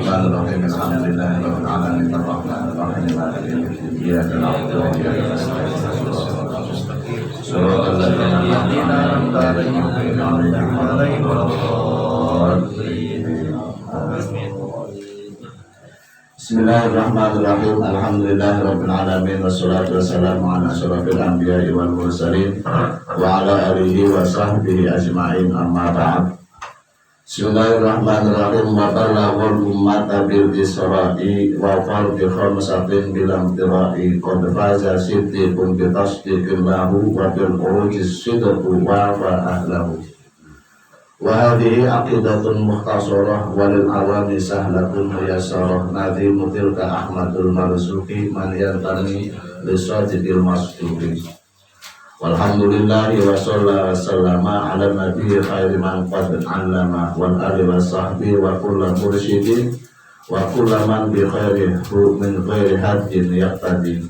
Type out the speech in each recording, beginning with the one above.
Bismillahirrahmanirrahim. Alhamdulillahirabbil alamin arrahmanir rahim maliki yaumiddin. Iyyaka na'budu wa iyyaka nasta'in. Shiratal ladzina an'amta 'alaihim ghairil maghdubi 'alaihim waladdallin. Bismillahirrahmanirrahim. Alhamdulillahirabbil alamin wassalatu wassalamu ala asyrofil anbiya'i wal mursalin wa ala alihi wa sahbihi ajma'in, amma ba'd. Bismillahirrahmanirrahim. Wa balaghul ummata bil isra'i wa fardi khamsatin bilam tira'i qad faza siddiqun bi tasdiqin lahu wa bil urujis sidqu wa fa'ahlahu. Wa hadhihi aqidatun mukhtasarah walil awami sahlatun muyassarah nadhimu tilka Ahmadul Marzuqi man yantani lisadiqil masduqi. Walhamdulillahi wa sallallahu wasallama ala nabiyyi khairi man qad 'allama wal ali wa sahbihi wa kullu mursyidin wa kullu man bi khairi min ghairi hadin yaqtadi.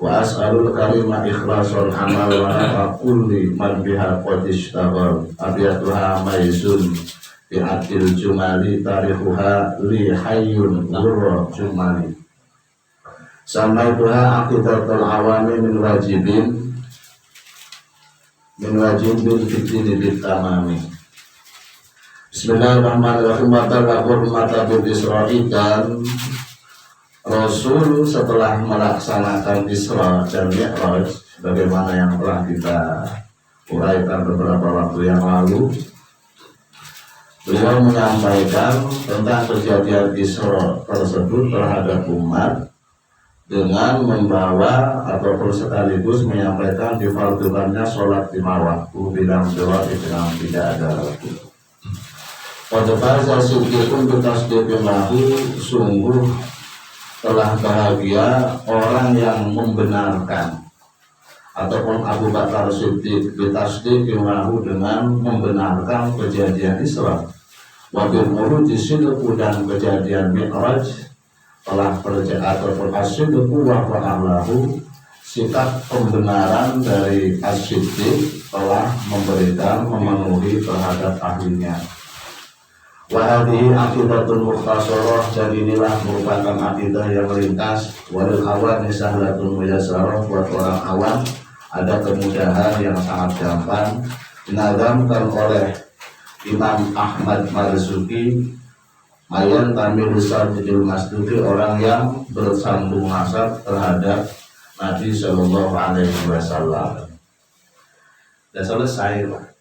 Wa as'alul karima ikhlasul amal wa nafa kulli man biha qad ishtaghal. Abiyatuha mayzun bi atil jumali tarikhuha li hayyun ghurra jumali. Samaituha aqidatul awami min wajibin fitini bitamami. Bismillahirrahmanirrahim. Wa mata bil isra'i, dan Rasul setelah melaksanakan Isra dan Mi'raj bagaimana yang telah kita uraikan beberapa waktu yang lalu, beliau menyampaikan tentang kejadian Isra tersebut terhadap umat dengan membawa ataupun sekaligus menyampaikan difardukannya sholat 5 waktu bilang jawab dengan tidak ada waktu. Pada fasa siddiqun bitasdiqin lahu, sungguh telah bahagia orang yang membenarkan, ataupun Abu Bakar Siddiq bitasdiqin lahu, dengan membenarkan kejadian Isra, wa bil uruji sidqu, dan kejadian Mi'raj telah percaya ataupun as-sidqu wa fa'alahu, sikap pembenaran dari as-siddiq telah memberikan memenuhi terhadap ahlinya. Wa hadhihi aqidatun mukhtasarah, dan inilah merupakan akidah yang ringkas. Walil awam sahlatun muyassarah, buat orang awam ada kemudahan yang sangat gampang. Dinazamkan oleh Imam Ahmad Marzuqi, Mayan tamil sadidil masduqi, orang yang bersambung nasab terhadap Nabi Sallallahu Alaihi Wasallam. Dan selesai, Pak.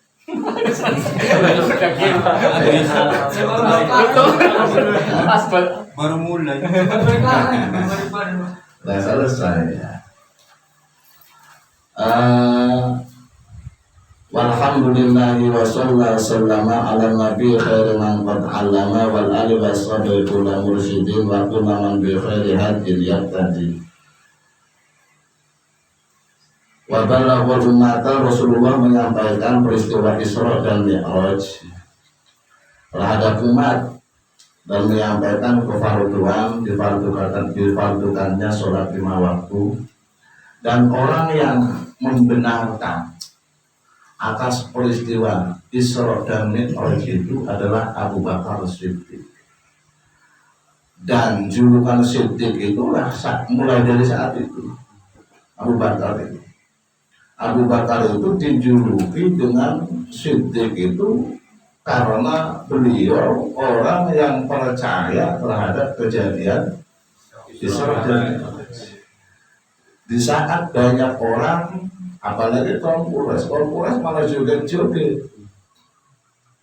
Baru mulai. Dan selesai ya. Walhamdulillahi wa sallallahu sallama ala nabi khairi man qad 'allama wal ali wa sahbihi kullu mursyidin wa kullu man bi khairi hadin yaqtadi. Wa balaghul ummata, Rasulullah menyampaikan peristiwa Isra dan Mi'raj terhadap umat dan menyampaikan kefarduan difardukannya sholat 5 waktu, dan orang yang membenarkan atas peristiwa Isra dan Mi'raj itu adalah Abu Bakar Siddiq. Dan julukan Siddiq itulah mulai dari saat itu Abu Bakar itu dijuluki dengan Siddiq itu karena beliau orang yang percaya terhadap kejadian Isra dan Mi'raj. Di saat banyak orang, apalagi kaum Quraisy malah joget-joget,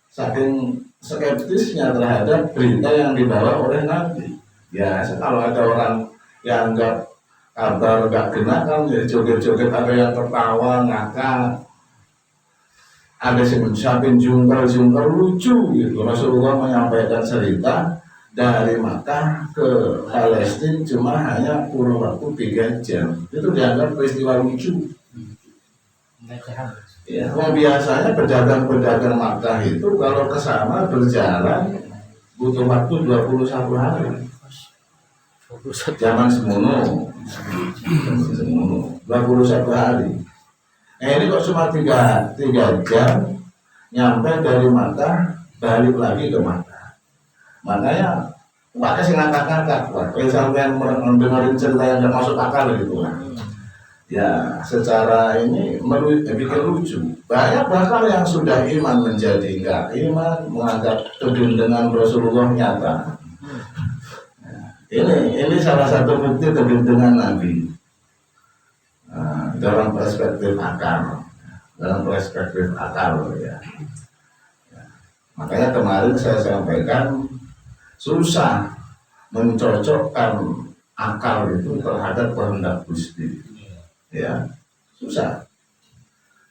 saking skeptisnya terhadap berita yang dibawa oleh Nabi. Ya, kalau ada orang yang anggap kabar gak kena kan ya joget-joget, ada yang tertawa ngakak, ada yang mencapai jungkal lucu gitu. Rasulullah menyampaikan cerita dari Makkah ke Palestina cuma hanya kurun waktu 3 jam. Itu dianggap peristiwa lucu. Ya, biasanya pedagang-pedagang Makkah itu kalau ke sana berjalan butuh waktu 21 hari. Zaman semono 21 hari. Ini kok cuma 3 jam nyampe dari Makkah balik lagi ke Makkah. Makanya Pakai sih ngakak-ngakak, kalau sampai mendengarin cerita yang tidak masuk akal gitu lah. Ya, secara ini bikin lucu. Banyak bahkan yang sudah iman menjadi enggak iman, menganggap kegendengan Rasulullah nyata. Ini salah satu bukti kegendengan Nabi. Dalam perspektif akal, ya. Makanya kemarin saya sampaikan susah mencocokkan akal itu terhadap kehendak Gusti. Ya, susah.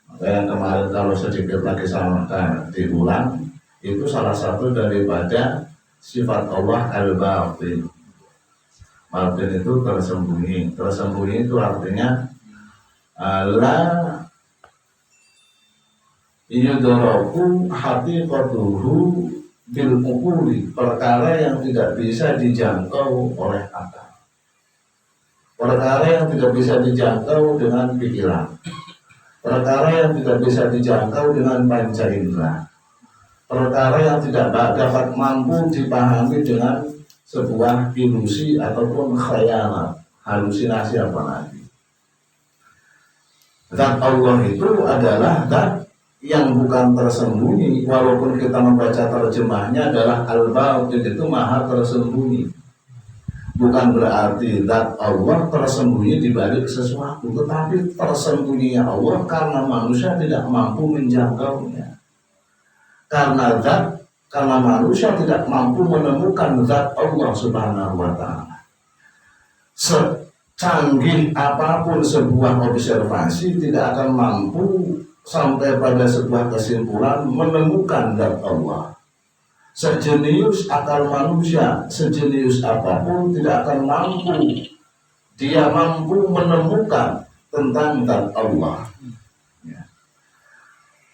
Makanya kemarin kalau sedikit lagi sama diulang, itu salah satu daripada sifat Allah al-batin. Batin itu tersembunyi. Tersembunyi itu artinya la yudraku haqiqatuhu bil uquli, perkara yang tidak bisa dijangkau oleh akal. Perkara yang tidak bisa dijangkau dengan pikiran, perkara yang tidak bisa dijangkau dengan panca indera, perkara yang tidak dapat mampu dipahami dengan sebuah ilusi ataupun khayalat, halusinasi apa lagi. Zat Allah itu adalah zat yang bukan tersembunyi, walaupun kita membaca terjemahnya adalah al-batin, itu maha tersembunyi. Bukan berarti zat Allah tersembunyi di balik sesuatu, tetapi tersembunyinya Allah karena manusia tidak mampu menjangkaunya. Karena manusia tidak mampu menemukan zat Allah Subhanahu wa ta'ala. Secanggih apapun sebuah observasi tidak akan mampu sampai pada sebuah kesimpulan menemukan zat Allah. Sejenius akal manusia, sejenius apapun tidak akan mampu. Dia mampu menemukan tentang zat Allah. Ya.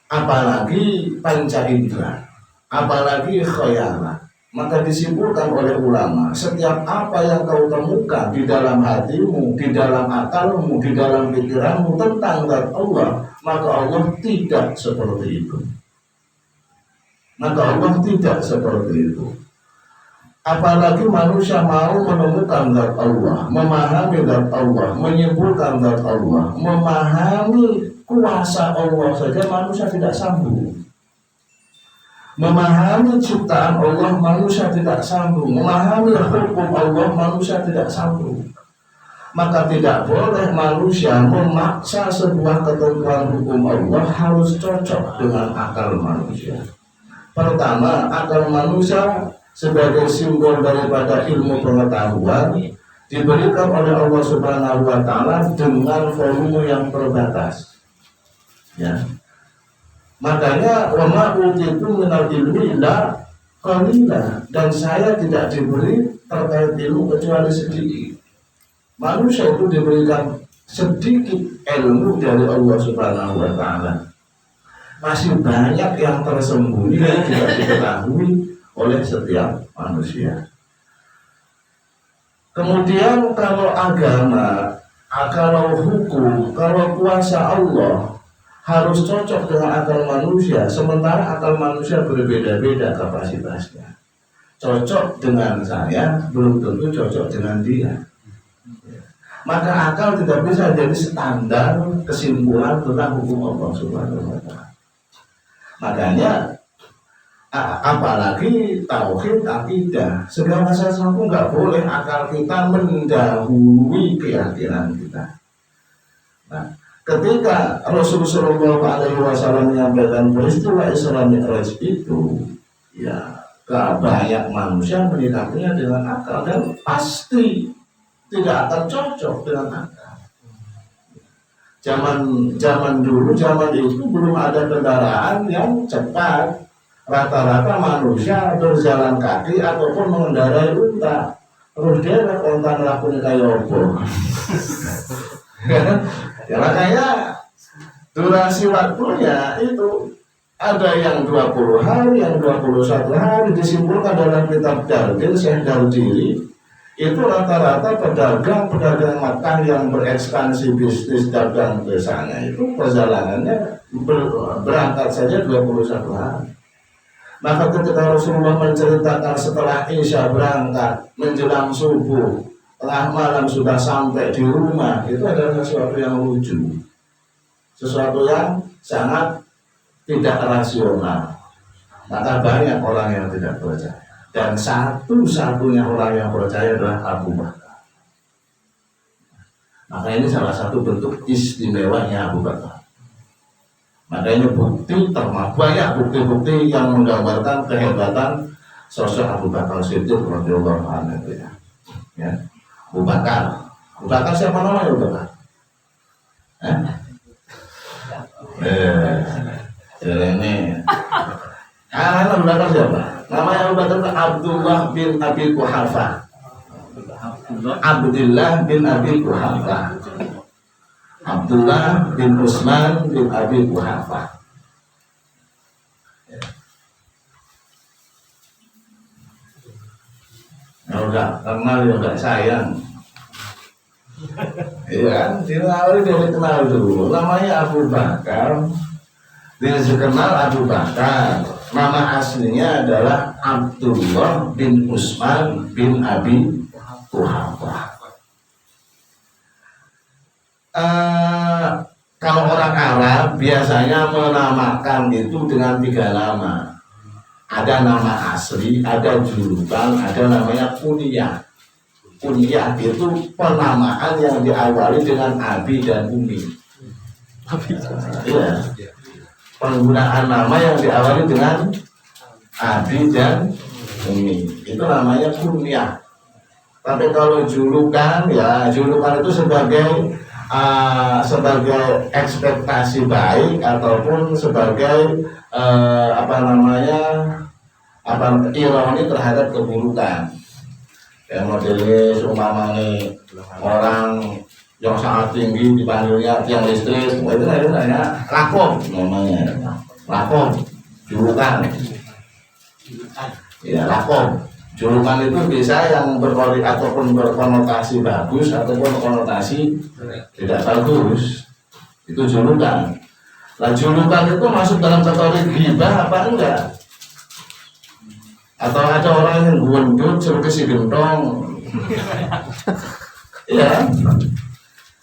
Apalagi panca indera, apalagi khayalat. Maka disimpulkan oleh ulama, setiap apa yang kau temukan di dalam hatimu, di dalam akalmu, di dalam pikiranmu tentang zat Allah, maka Allah tidak seperti itu. Maka Allah tidak seperti itu. Apalagi manusia mau menemukan zat Allah, memahami zat Allah, menyimpulkan zat Allah, memahami kuasa Allah saja manusia tidak sanggup. Memahami ciptaan Allah manusia tidak sanggup. Memahami hukum Allah manusia tidak sanggup. Maka tidak boleh manusia memaksa sebuah ketentuan hukum Allah harus cocok dengan akal manusia. Pertama, akal manusia sebagai simbol daripada ilmu pengetahuan diberikan oleh Allah Subhanahu wa ta'ala dengan volume yang terbatas. Ya. Makanya wa ma utitu minal ilmi illa qalila, dan saya tidak diberi terkait ilmu kecuali sedikit. Manusia itu diberikan sedikit ilmu dari Allah Subhanahu wa ta'ala. Masih banyak yang tersembunyi yang tidak diketahui oleh setiap manusia. Kemudian kalau agama, kalau hukum, kalau kuasa Allah harus cocok dengan akal manusia, sementara akal manusia berbeda-beda kapasitasnya. Cocok dengan saya belum tentu cocok dengan dia. Maka akal tidak bisa jadi standar kesimpulan tentang hukum Allah Subhanahu wa ta'ala. Makanya apalagi tauhid akidah, segala sesuatu nggak boleh akal kita mendahului keyakinan kita. Nah, ketika Rasulullah SAW menyampaikan peristiwa Isra Mi'raj itu, ya banyak manusia menyikapinya dengan akal dan pasti tidak akan cocok dengan akal. Zaman dulu, zaman itu belum ada kendaraan yang cepat. Rata-rata manusia berjalan kaki ataupun mengendarai unta. Terus dia unta ngelakuin kayak opo. Ya makanya durasi waktunya itu ada yang 20 hari, yang 21 hari, disimpulkan dalam kitab Dardil, Syekh Dardili. Itu rata-rata pedagang Makkah yang berekspansi bisnis dagang ke sana itu perjalanannya berangkat saja 21 hari. Maka ketika Rasulullah menceritakan setelah Isya berangkat menjelang subuh, tengah malam sudah sampai di rumah, itu adalah sesuatu yang lucu, sesuatu yang sangat tidak rasional. Maka banyak orang yang tidak percaya, dan satu-satunya orang yang percaya adalah Abu Bakar. Maka ini salah satu bentuk istimewanya Abu Bakar. Maka ini bukti banyak bukti-bukti yang menggambarkan kehebatan sosok Abu Bakar Siddiq radhiyallahu anhu ya. Ya. Abu Bakar siapa namanya Abu Bakar? Ini Abu Bakar siapa? Namanya Abu Bakar Abdullah bin Abi Quhafah. Abdullah bin Abi Quhafah. Abdullah bin Utsman bin Abi Quhafah. Kalau enggak kenal ya enggak sayang. Iya, dia kenal dulu. Namanya Abu Bakar. Dia dikenal Abu Bakar. Nama aslinya adalah Abdullah bin Utsman bin Abi Quhafah. Kalau orang Arab biasanya menamakan itu dengan 3 nama. Ada nama asli, ada julukan, ada namanya kunyah. Kunyah itu penamaan yang diawali dengan abi dan umi. Iya. Penggunaan nama yang diawali dengan abi dan umi itu namanya kunyah. Tapi kalau julukan, ya julukan itu sebagai ekspektasi baik ataupun sebagai ironi terhadap keburukan. Yang modelnya seumpamanya orang yang sangat tinggi dipanggilnya tiang listrik, itu namanya lakom, namanya lakom, julukan. Ya lakom, julukan itu bisa yang berkonotasi bagus ataupun konotasi tidak bagus. Itu julukan. Nah julukan itu masuk dalam kategori ghibah apa enggak? Atau ada orang yang gendut seperti si gentong, ya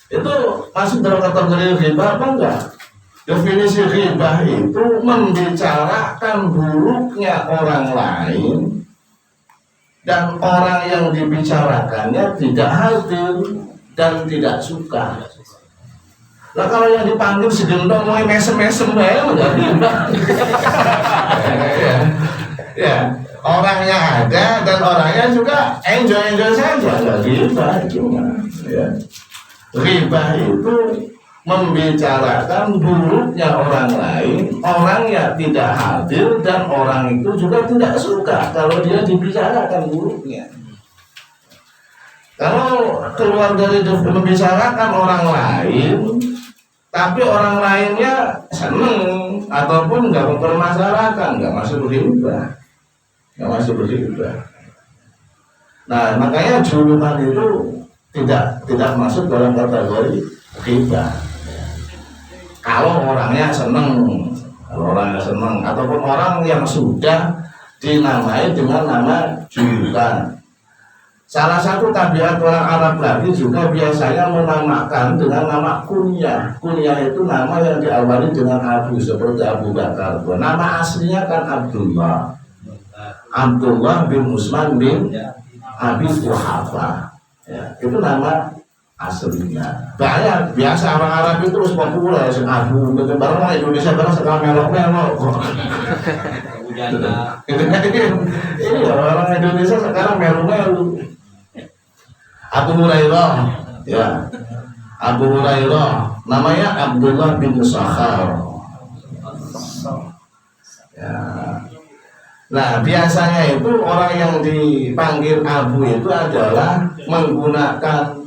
itu masuk dalam kategori ghibah apa enggak? Definisi ghibah itu membicarakan buruknya orang lain dan orang yang dibicarakannya tidak hadir dan tidak suka. Nah kalau yang dipanggil si gendong mau mesem-mesem ya enggak ghibah. Ya, orangnya ada dan orangnya juga enjoy saja, enggak ghibah cuma ya. Ghibah itu membicarakan buruknya orang lain, orangnya tidak hadir dan orang itu juga tidak suka kalau dia dibicarakan buruknya. Kalau keluar dari membicarakan orang lain, tapi orang lainnya seneng ataupun nggak mempermasalahkan, nggak masuk ghibah, nggak masuk ghibah. Nah makanya julukan itu tidak masuk dalam kategori ghibah. Kalau orangnya seneng, ataupun orang yang sudah dinamai dengan nama julukan. Salah satu tabiat orang Arab lagi juga biasanya menamakan dengan nama kunyah. Kunyah itu nama yang diawali dengan Abu, seperti Abu Bakar. Nama aslinya kan Abdullah. Abdullah bin Utsman bin Abi Quhafah. Ya, itu nama aslinya. Banyak biasa orang Arab itu terus populer sing Abu, barang Indonesia barang sekarang melok-melok. Ini orang Indonesia sekarang melok-melok. Abu Hurairah, ya. Abu Hurairah namanya Abdullah bin Sakhar. Ya. Nah, biasanya itu orang yang dipanggil Abu itu adalah menggunakan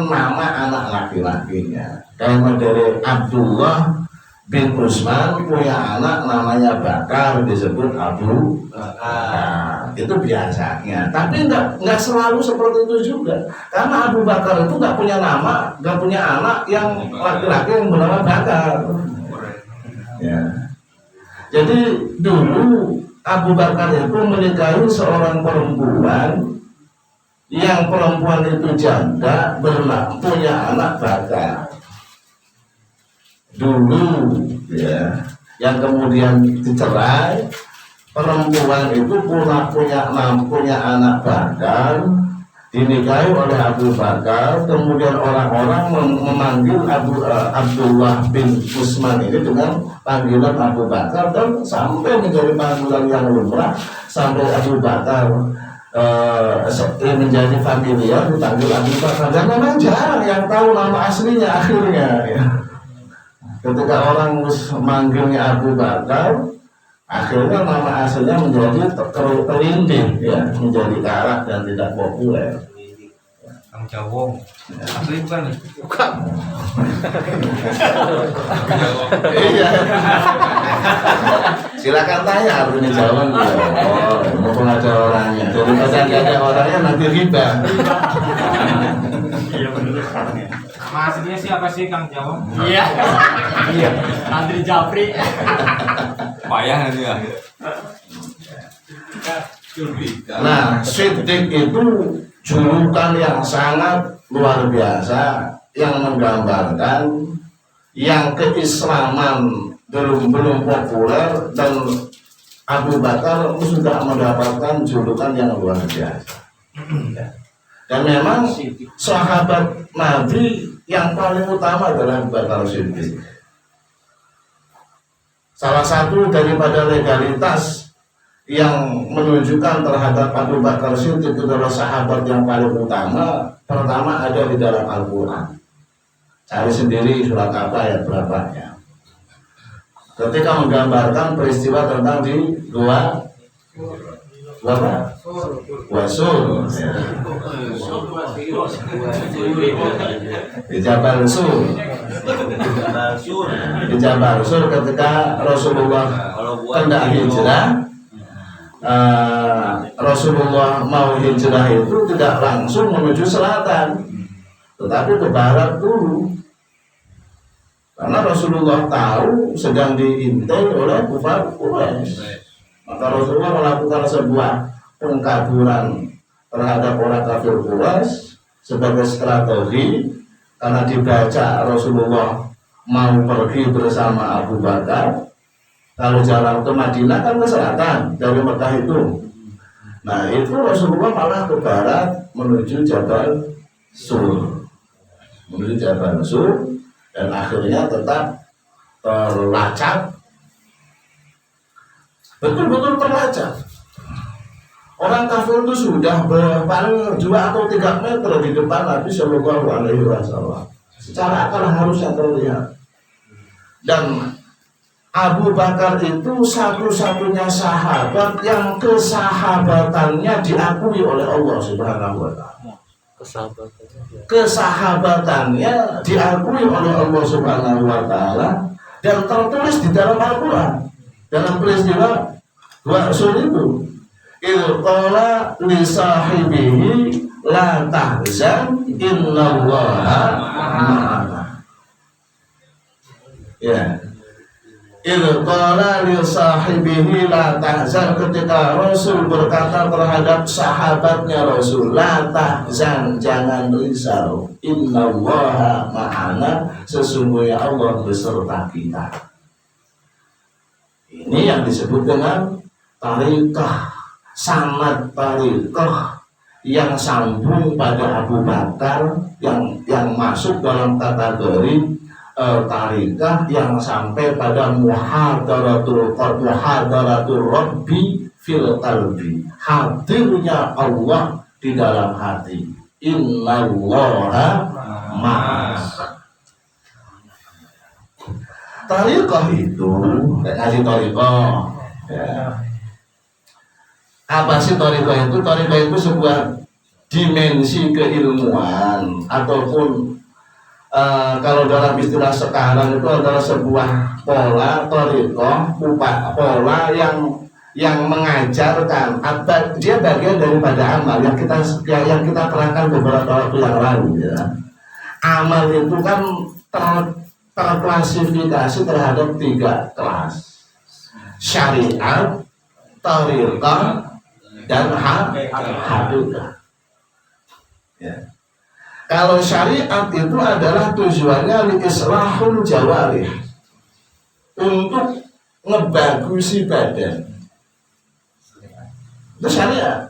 nama anak laki-lakinya. Kayak dari Abdullah bin Utsman punya anak namanya Bakar, disebut Abu Bakar. Itu biasanya. Tapi enggak selalu seperti itu juga. Karena Abu Bakar itu enggak punya nama, enggak punya anak yang laki-laki yang bernama Bakar. Ya. Jadi dulu Abu Bakar itu menikahi seorang perempuan yang perempuan itu janda punya anak bakar dulu ya, yang kemudian dicerai. Perempuan itu punya anak bakar, dinikahi oleh Abu Bakar. Kemudian orang-orang memanggil Abdullah bin Utsman ini dengan panggilan Abu Bakar, dan sampai menjadi panggilan yang lumrah sampai Abu Bakar menjadi familiar dipanggil Abu Bakar. Dan memang jarang yang tahu nama aslinya akhirnya ya. Ketika orang manggilnya Abu Bakar, akhirnya nama aslinya menjadi terlinding ya, menjadi karat dan tidak populer. Kang Jawong. Asli bukan? Bukan. Iya. Silakan tanya artinya Jawong. Oh, mumpung ada orangnya. Daripada nggak ada orangnya nanti riba. Iya benar. Nama aslinya siapa sih Kang Jawong? Iya. Iya. Andri Japri. Payah nanti ya. Nah, Siddiq itu julukan yang sangat luar biasa, yang menggambarkan yang keislaman belum populer, dan Abu Bakar sudah mendapatkan julukan yang luar biasa. Dan memang sahabat Nabi yang paling utama adalah Abu Bakar Siddiq. Salah satu daripada legalitas yang menunjukkan terhadap Abu Bakar Siddiq itu adalah sahabat yang paling utama. Pertama ada di dalam Al-Quran. Cari sendiri surat apa ayat berapanya. Ketika menggambarkan peristiwa tentang di Gua Sur, di Jabal Sur. Di Jabal Sur ketika Rasulullah hendak hijrah, Rasulullah mau hijrah itu tidak langsung menuju selatan, tetapi ke barat dulu, karena Rasulullah tahu sedang diintai oleh kufar Quraisy. Maka Rasulullah melakukan sebuah pengkaburan terhadap orang kafir Quraisy sebagai strategi, karena dibaca Rasulullah mau pergi bersama Abu Bakar. Kalau jalan ke Madinah kan ke selatan dari Mekah itu. Nah itu Rasulullah malah ke barat menuju Jabal Sur, dan akhirnya tetap terlacak, betul-betul terlacak. Orang kafir itu sudah paling 2 atau 3 meter di depan Nabi Shallallahu Alaihi Wasallam. Secara akal harusnya terlihat. Dan Abu Bakar itu satu-satunya sahabat yang kesahabatannya diakui oleh Allah Subhanahu wa Ta'ala. Kesahabatannya diakui oleh Allah Subhanahu wa Ta'ala dan tertulis di dalam Al-Quran. Dalam peristiwa Gua Sur itu, idh qala li sahibihi la tahzan innallaha ma'ana. Ya. Idh qala li sahibihi la tahzan, ketika Rasul berkata terhadap sahabatnya Rasul, la tahzan, jangan risau, innallaha ma'ana, sesungguhnya Allah beserta kita. Ini yang disebut dengan tarikah, sanad tarikah yang sambung pada Abu Bakar, yang masuk dalam kategori tarikah yang sampai pada muhadaratul rabbi fil qalbi, hadirnya Allah di dalam hati. Innallaha ma'as. Tarikah itu kasih tarikah ya. Apa sih tarikah itu? Tarikah itu sebuah dimensi keilmuan, ataupun kalau dalam istilah sekarang itu adalah sebuah pola tarikah, pola yang mengajarkan, dia bagian daripada amal yang kita terangkan beberapa waktu yang lalu ya. Amal itu kan terklasifikasi terhadap 3 kelas. syariat, tariqah, dan hakikat. Ya. Kalau syariat itu adalah tujuannya islahul jawarih, untuk ngebagusi badan. Itu syariat.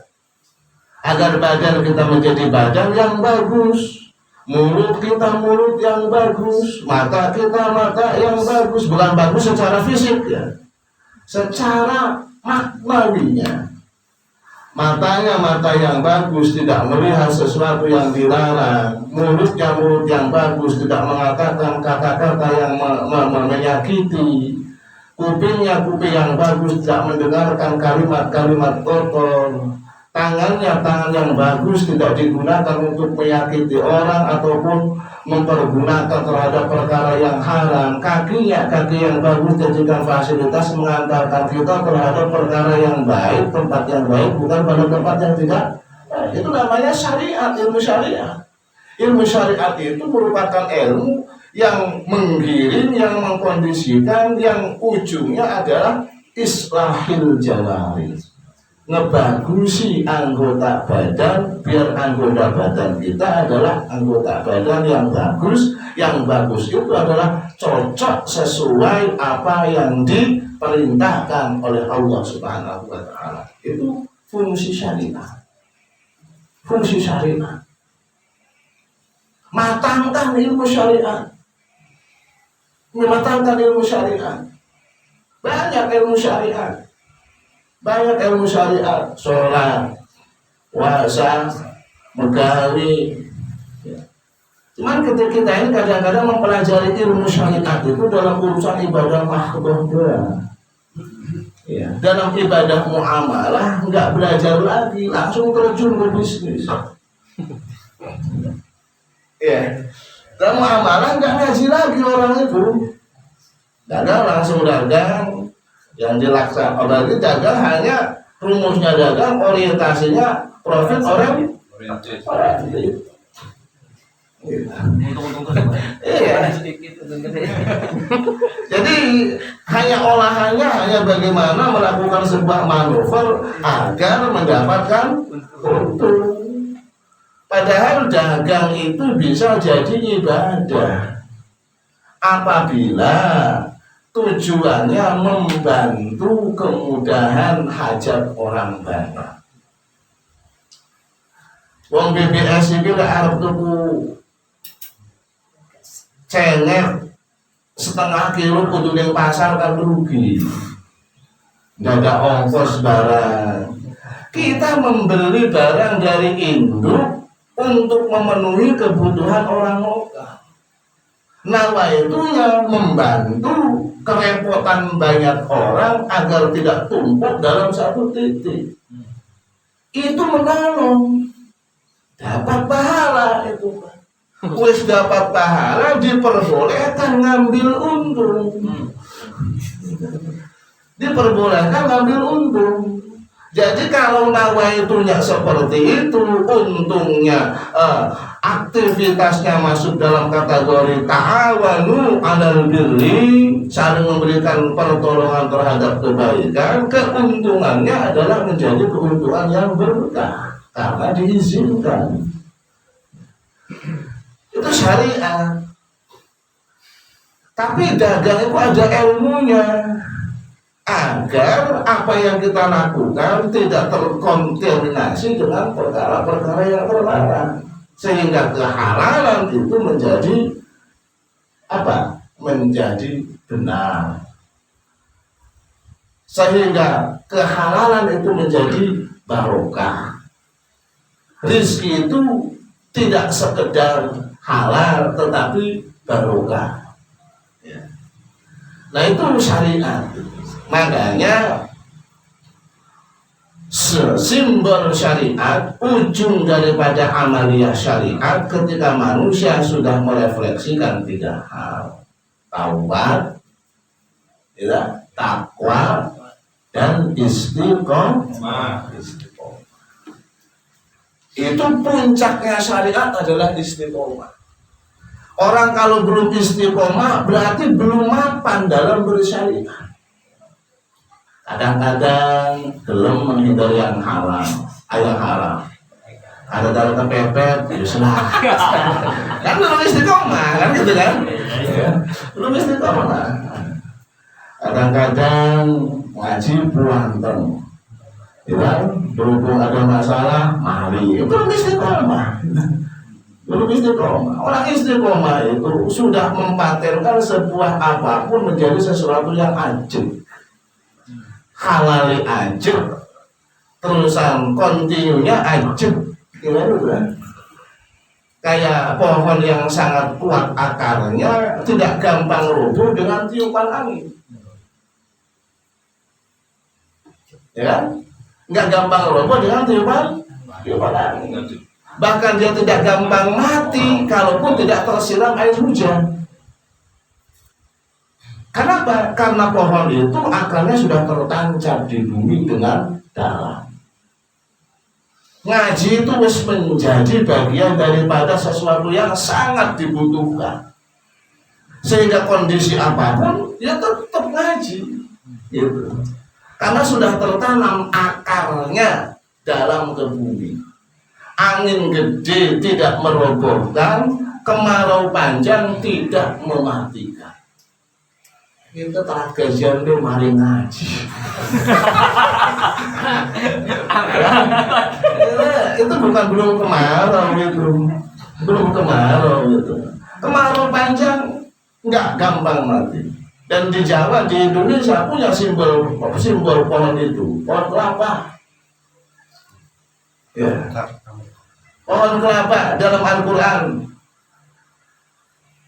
Agar badan kita menjadi badan yang bagus, mulut kita mulut yang bagus, mata kita mata yang bagus, bukan bagus secara fisik ya, secara maknawinya. Matanya mata yang bagus, tidak melihat sesuatu yang dilarang, mulutnya mulut yang bagus, tidak mengatakan kata-kata yang menyakiti, kupingnya kuping yang bagus, tidak mendengarkan kalimat-kalimat kotor, tangannya tangan yang bagus, tidak digunakan untuk menyakiti orang ataupun mempergunakan terhadap perkara yang haram, kakinya kaki yang bagus dijadikan fasilitas mengantarkan kita terhadap perkara yang baik, tempat yang baik, bukan pada tempat yang tidak. Itu namanya syariat, ilmu syariat. Ilmu syariat itu merupakan ilmu yang menggiring, yang mengkondisikan, yang ujungnya adalah islahil jawari, ngebagusi anggota badan, biar anggota badan kita adalah anggota badan yang bagus. Yang bagus itu adalah cocok sesuai apa yang diperintahkan oleh Allah Subhanahu wa Ta'ala. Itu fungsi syariat. Fungsi syariat. Matangkan ilmu syariat. Mematangkan ilmu syariat. Banyak ilmu syariat. Banyak ilmu syariat, sholat, puasa, megawi. Ya. Cuman kita ini kadang-kadang mempelajari ilmu syariat itu dalam urusan ibadah mahdoh doang. Ya. Dalam ibadah muamalah nggak belajar lagi, langsung terjun ke bisnis. Ya. Dalam muamalah nggak ngaji lagi orang itu, dagang langsung dagang. Yang dilaksanakan berarti dagang hanya rumusnya dagang, orientasinya profit orang. Iya. Jadi hanya olahannya hanya bagaimana melakukan sebuah manuver agar mendapatkan untung. Padahal dagang itu bisa jadi ibadah apabila tujuannya membantu kemudahan hajat orang banyak. Wong BBS ini lah arep tuku cengek setengah kilo kudu ning pasar kan rugi. Nggak ada ongkos barang. Kita membeli barang dari induk untuk memenuhi kebutuhan orang lokal. Nawa itu yang membantu kerepotan banyak orang agar tidak tumpuk dalam satu titik. Itu menolong, dapat pahala itu. Wis dapat pahala diperbolehkan ngambil untung. Diperbolehkan ngambil untung. Jadi kalau nawaitunya seperti itu, untungnya aktivitasnya masuk dalam kategori ta'awanu 'alal birri, saling memberikan pertolongan terhadap kebaikan, keuntungannya adalah menjadi keuntungan yang berkah karena diizinkan. Itu syariat. Tapi dagang itu ada ilmunya, agar apa yang kita lakukan tidak terkontaminasi dengan perkara-perkara yang terlarang, sehingga kehalalan itu menjadi apa? Menjadi benar, sehingga kehalalan itu menjadi barokah. Rizki itu tidak sekedar halal tetapi barokah. Nah itu syariat. Makanya simbol syariat, ujung daripada amaliyah syariat ketika manusia sudah merefleksikan 3 hal: taubat, ya, takwa, dan istiqomah. Itu puncaknya syariat adalah istiqomah. Orang kalau belum istiqomah berarti belum mapan dalam bersyariat. Kadang-kadang gelem menghindari yang haram, yang haram. Ada darah kepepet, ya sudah. Kan belum istiqomah, kan gitu kan? Belum istiqomah. Kadang-kadang ngaji puanteng, ya, berhubung ada masalah, mari. Belum istiqomah. Belum istiqomah. Orang istiqomah itu sudah mempatenkan sebuah apapun menjadi sesuatu yang ajib. Halali ajib, terusan kontinunya ajib. Gimana kan? Kayak pohon yang sangat kuat akarnya tidak gampang roboh dengan tiupan angin. Ya kan? Nggak gampang roboh dengan tiupan angin. Bahkan dia tidak gampang mati kalaupun tidak tersiram air hujan. Kenapa? Karena pohon itu akarnya sudah tertancap di bumi dengan dalam. Ngaji itu harus menjadi bagian daripada sesuatu yang sangat dibutuhkan. Sehingga kondisi apapun, ya tetap ngaji. Gitu. Karena sudah tertanam akarnya dalam ke bumi. Angin gede tidak merobohkan, kemarau panjang tidak mematikan. Kita tak gajian deh mari ngaji. Itu bukan belum kemarau itu, belum kemarau itu. Kemarau panjang nggak gampang mati. Dan di Jawa, di Indonesia punya simbol pohon itu, pohon kelapa. Ya. Pohon kelapa dalam Al-Quran.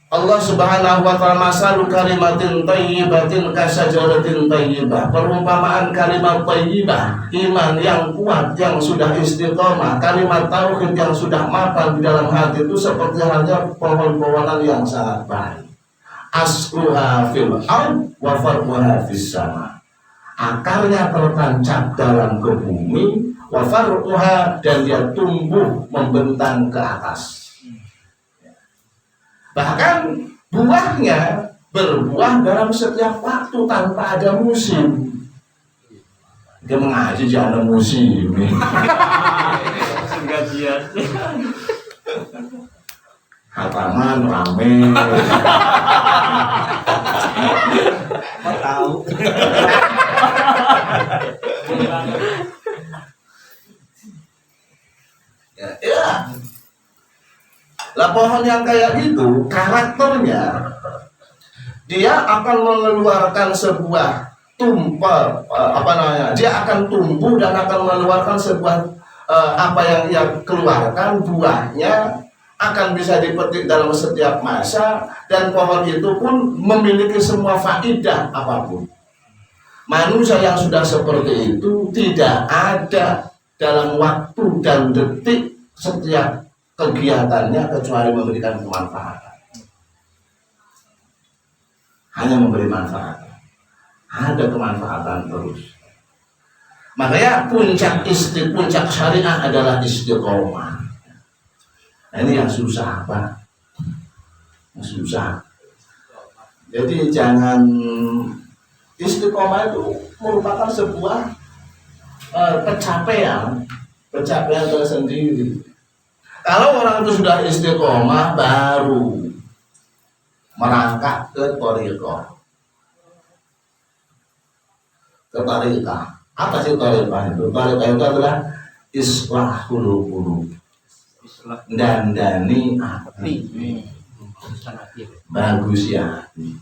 Allah Subhanahu wa ta'ala masalu kalimatin thayyibatin kasajaratin thayyibah. Perumpamaan kalimat thayyibah, iman yang kuat yang sudah istiqomah, kalimat tauhid yang sudah mapan di dalam hati itu seperti halnya pohon-pohonan yang sangat baik. Asluha fil ard wa far'uha fis sama. Akarnya tertancap dalam ke bumi, wa far'uha, dan dia tumbuh membentang ke atas. Bahkan buahnya berbuah dalam setiap waktu tanpa ada musim. Dia mengaji jangan musim. Gajian. Hataman rame. Mau tahu. Ya. Lah pohon yang kayak gitu karakternya dia akan mengeluarkan sebuah dia akan tumbuh dan akan mengeluarkan sebuah apa yang ia keluarkan, buahnya akan bisa dipetik dalam setiap masa, dan pohon itu pun memiliki semua faidah apapun. Manusia yang sudah seperti itu tidak ada dalam waktu dan detik setiap kegiatannya kecuali memberikan kemanfaatan. Hanya memberi manfaat. Ada kemanfaatan terus. Makanya puncak syariah adalah istiqomah. Nah, ini yang susah, Pak. Yang susah. Jadi jangan, istiqomah itu merupakan sebuah pencapaian tersendiri. Kalau orang itu sudah istiqomah, baru merangkak ke thariqah. Apa sih thariqah itu? Thariqah itu adalah islahul qulub, dandani hati, bagus ya hati,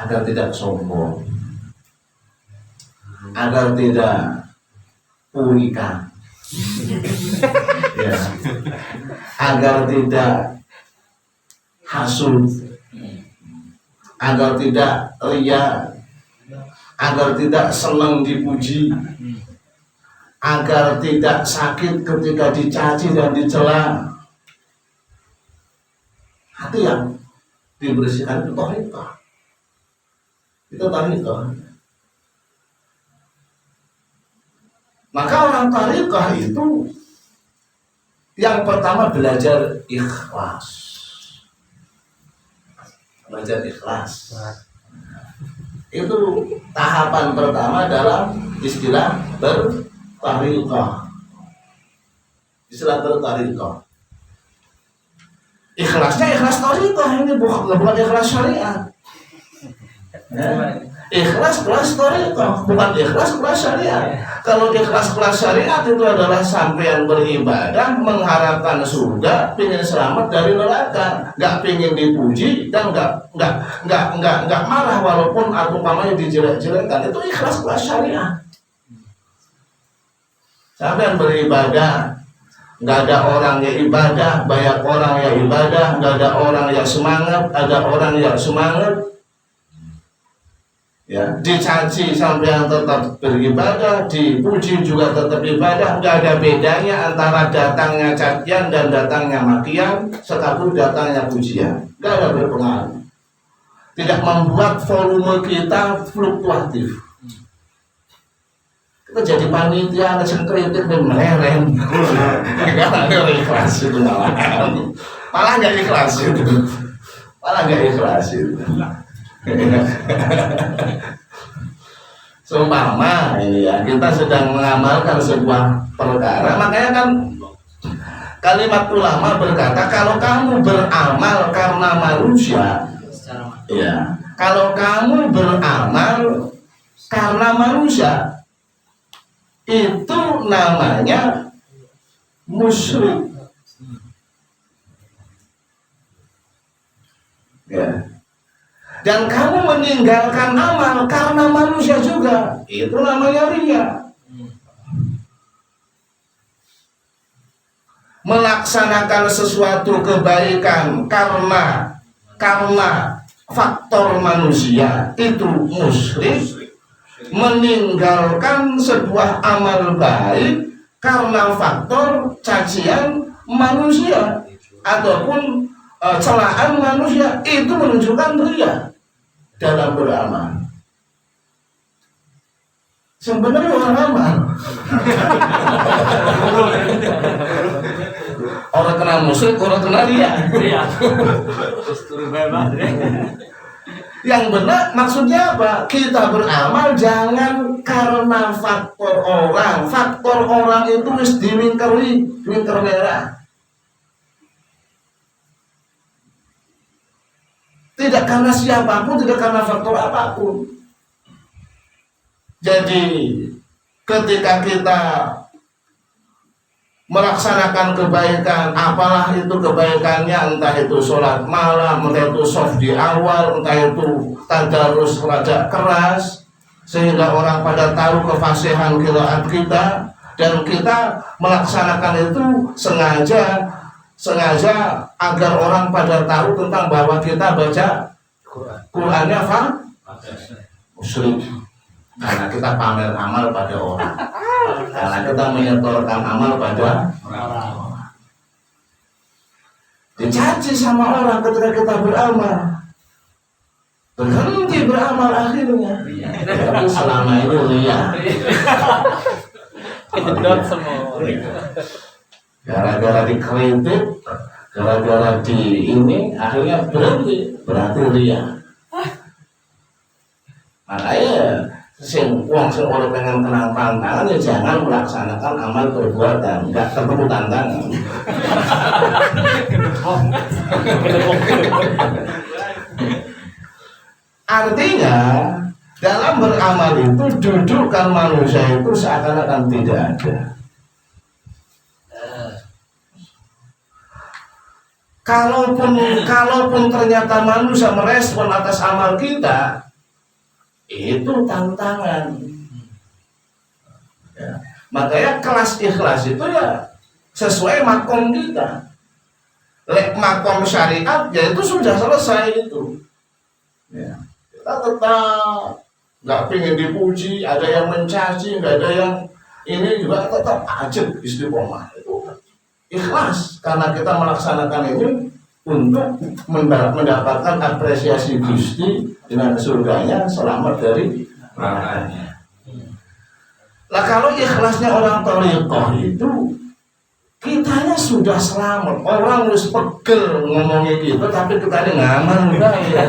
agar tidak sombong, agar tidak purikan. Ya. Agar tidak hasud, agar tidak ria, agar tidak senang dipuji, agar tidak sakit ketika dicaci dan dicela. Hati yang dibersihkan itu thariqah. Itu thariqah. Maka orang thariqah itu yang pertama belajar ikhlas. Belajar ikhlas. Itu tahapan pertama dalam istilah bertariqah. Istilah bertariqah. Ikhlasnya ikhlas tariqah, ini bukan ikhlas syariat. Ya. Ikhlas kelas tariqah, bukan ikhlas kelas syariat. Kalau ikhlas kelas syariat itu adalah sampean beribadah mengharapkan surga, pingin selamat dari neraka, nggak pingin dipuji dan nggak marah walaupun umpamanya dijelek-jelekkan. Itu ikhlas kelas syariat. Sampean beribadah, nggak ada orang yang ibadah, banyak orang yang ibadah, nggak ada orang yang semangat, ada orang yang semangat. Ya, dicaci sampai yang tetap beribadah, dipuji juga tetap ibadah, nggak ada bedanya antara datangnya cacian dan datangnya makian, sekaligus datangnya pujian, nggak ada berpengaruh. Tidak membuat volume kita fluktuatif. Kita jadi panitia, ada kritik dan meleren, nggak ada ikhlas itu malah nggak ikhlas itu, Seumpama ini ya, kita sedang mengamalkan sebuah perkara, makanya kan kalimat ulama berkata kalau kamu beramal karena manusia, ya, kalau kamu beramal karena manusia itu namanya musyrik. Ya. Dan kamu meninggalkan amal karena manusia juga, itu namanya riya. Melaksanakan sesuatu kebaikan karena faktor manusia itu musyrik. Meninggalkan sebuah amal baik karena faktor cacian manusia ataupun celaan manusia, itu menunjukkan riya dalam beramal. Sebenarnya orang amal orang kena musyrik, orang kena riya. Yang benar maksudnya apa? Kita beramal jangan karena faktor orang. Faktor orang itu wis diwingker merah. Tidak karena siapapun, tidak karena faktor apapun. Jadi ketika kita melaksanakan kebaikan, apalah itu kebaikannya, entah itu sholat malam, entah itu soft di awal, entah itu tadarus rada keras, sehingga orang pada tahu kefasihan qiraat kita, dan kita melaksanakan itu sengaja agar orang pada tahu tentang bahwa kita baca Qurannya musyrik, karena kita pamer amal pada orang, karena kita menyetorkan amal pada orang. Dicaci sama orang ketika kita beramal, berhenti beramal akhirnya, tapi selama itu riya. Gara-gara dikritik, gara-gara di ini, akhirnya berarti riya. Makanya wong sing ora pengen kenang tantangan, ya jangan melaksanakan amal perbuatan, enggak ketemu tantangan. Artinya dalam beramal itu dudukan manusia itu seakan-akan tidak ada. Kalaupun ternyata manusia merespon atas amal kita, itu tantangan. Ya. Makanya kelas ikhlas itu ya sesuai makom kita. Lek makom syariat ya itu sudah selesai itu. Ya. Kita tetap nggak pengen dipuji, ada yang mencaci, nggak ada yang ini juga tetap ajib istiqomah. Itu ikhlas karena kita melaksanakan ini untuk mendapatkan apresiasi Gusti dengan surganya, selamat dari nerakanya. Nah kalau ikhlasnya orang thariqah itu, kitanya sudah selamat. Orang harus pegel ngomongin kita, tapi kita ini ngamal enggak ya.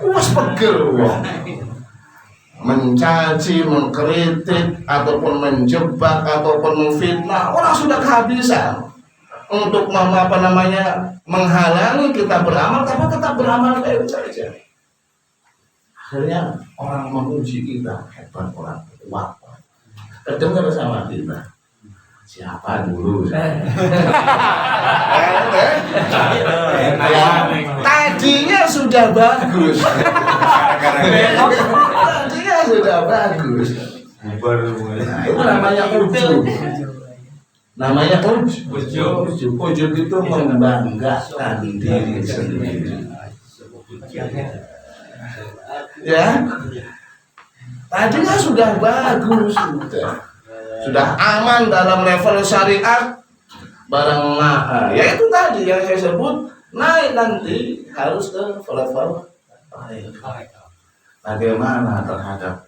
wes pegel wong. Mencaci, mengkritik, ataupun menjebak, ataupun memfitnah, orang sudah kehabisan untuk menghalangi kita beramal, tapi tetap beramal kayak saja. Akhirnya orang memuji kita, hebat orang, wah, kedengar sama kita. Siapa dulu? Tadinya sudah bagus. Tadinya sudah bagus. Nah, itu namanya ujub. Namanya ujub. Ujub itu membanggakan diri sendiri. Ya, tadinya sudah bagus, sudah aman dalam level syariat, barang ya itu tadi yang saya sebut, naik nanti harus ke level lain. Bagaimana terhadap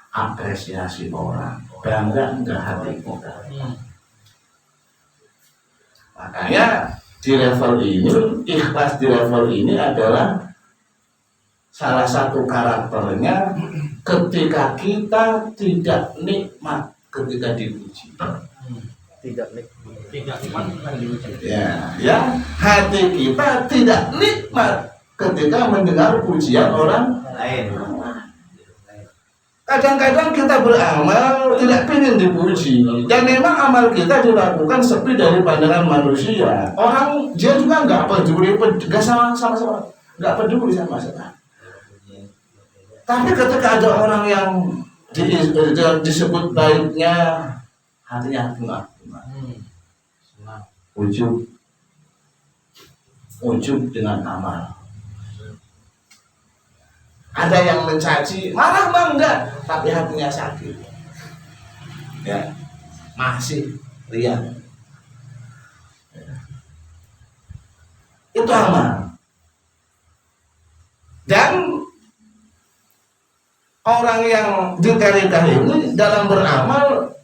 apresiasi orang, bangga enggak hati kita? Makanya di level ini, ikhlas di level ini adalah salah satu karakternya ketika kita tidak nikmat ketika dipuji. Tidak nikmat Ya, hati kita tidak nikmat ketika mendengar pujian orang lain. Kadang-kadang kita beramal tidak ingin dipuji, dan memang amal kita dilakukan sepi dari pandangan manusia. Orang dia juga nggak peduli, nggak sama-sama, nggak peduli sama sekali. Tapi ketika ada orang yang disebut baiknya, hatinya bunga. Ujub dengan amal. Ada yang mencaci, marah mah enggak, tapi hatinya sakit. Ya, masih riak. Itu amal. Dan orang yang diterikah ini dalam beramal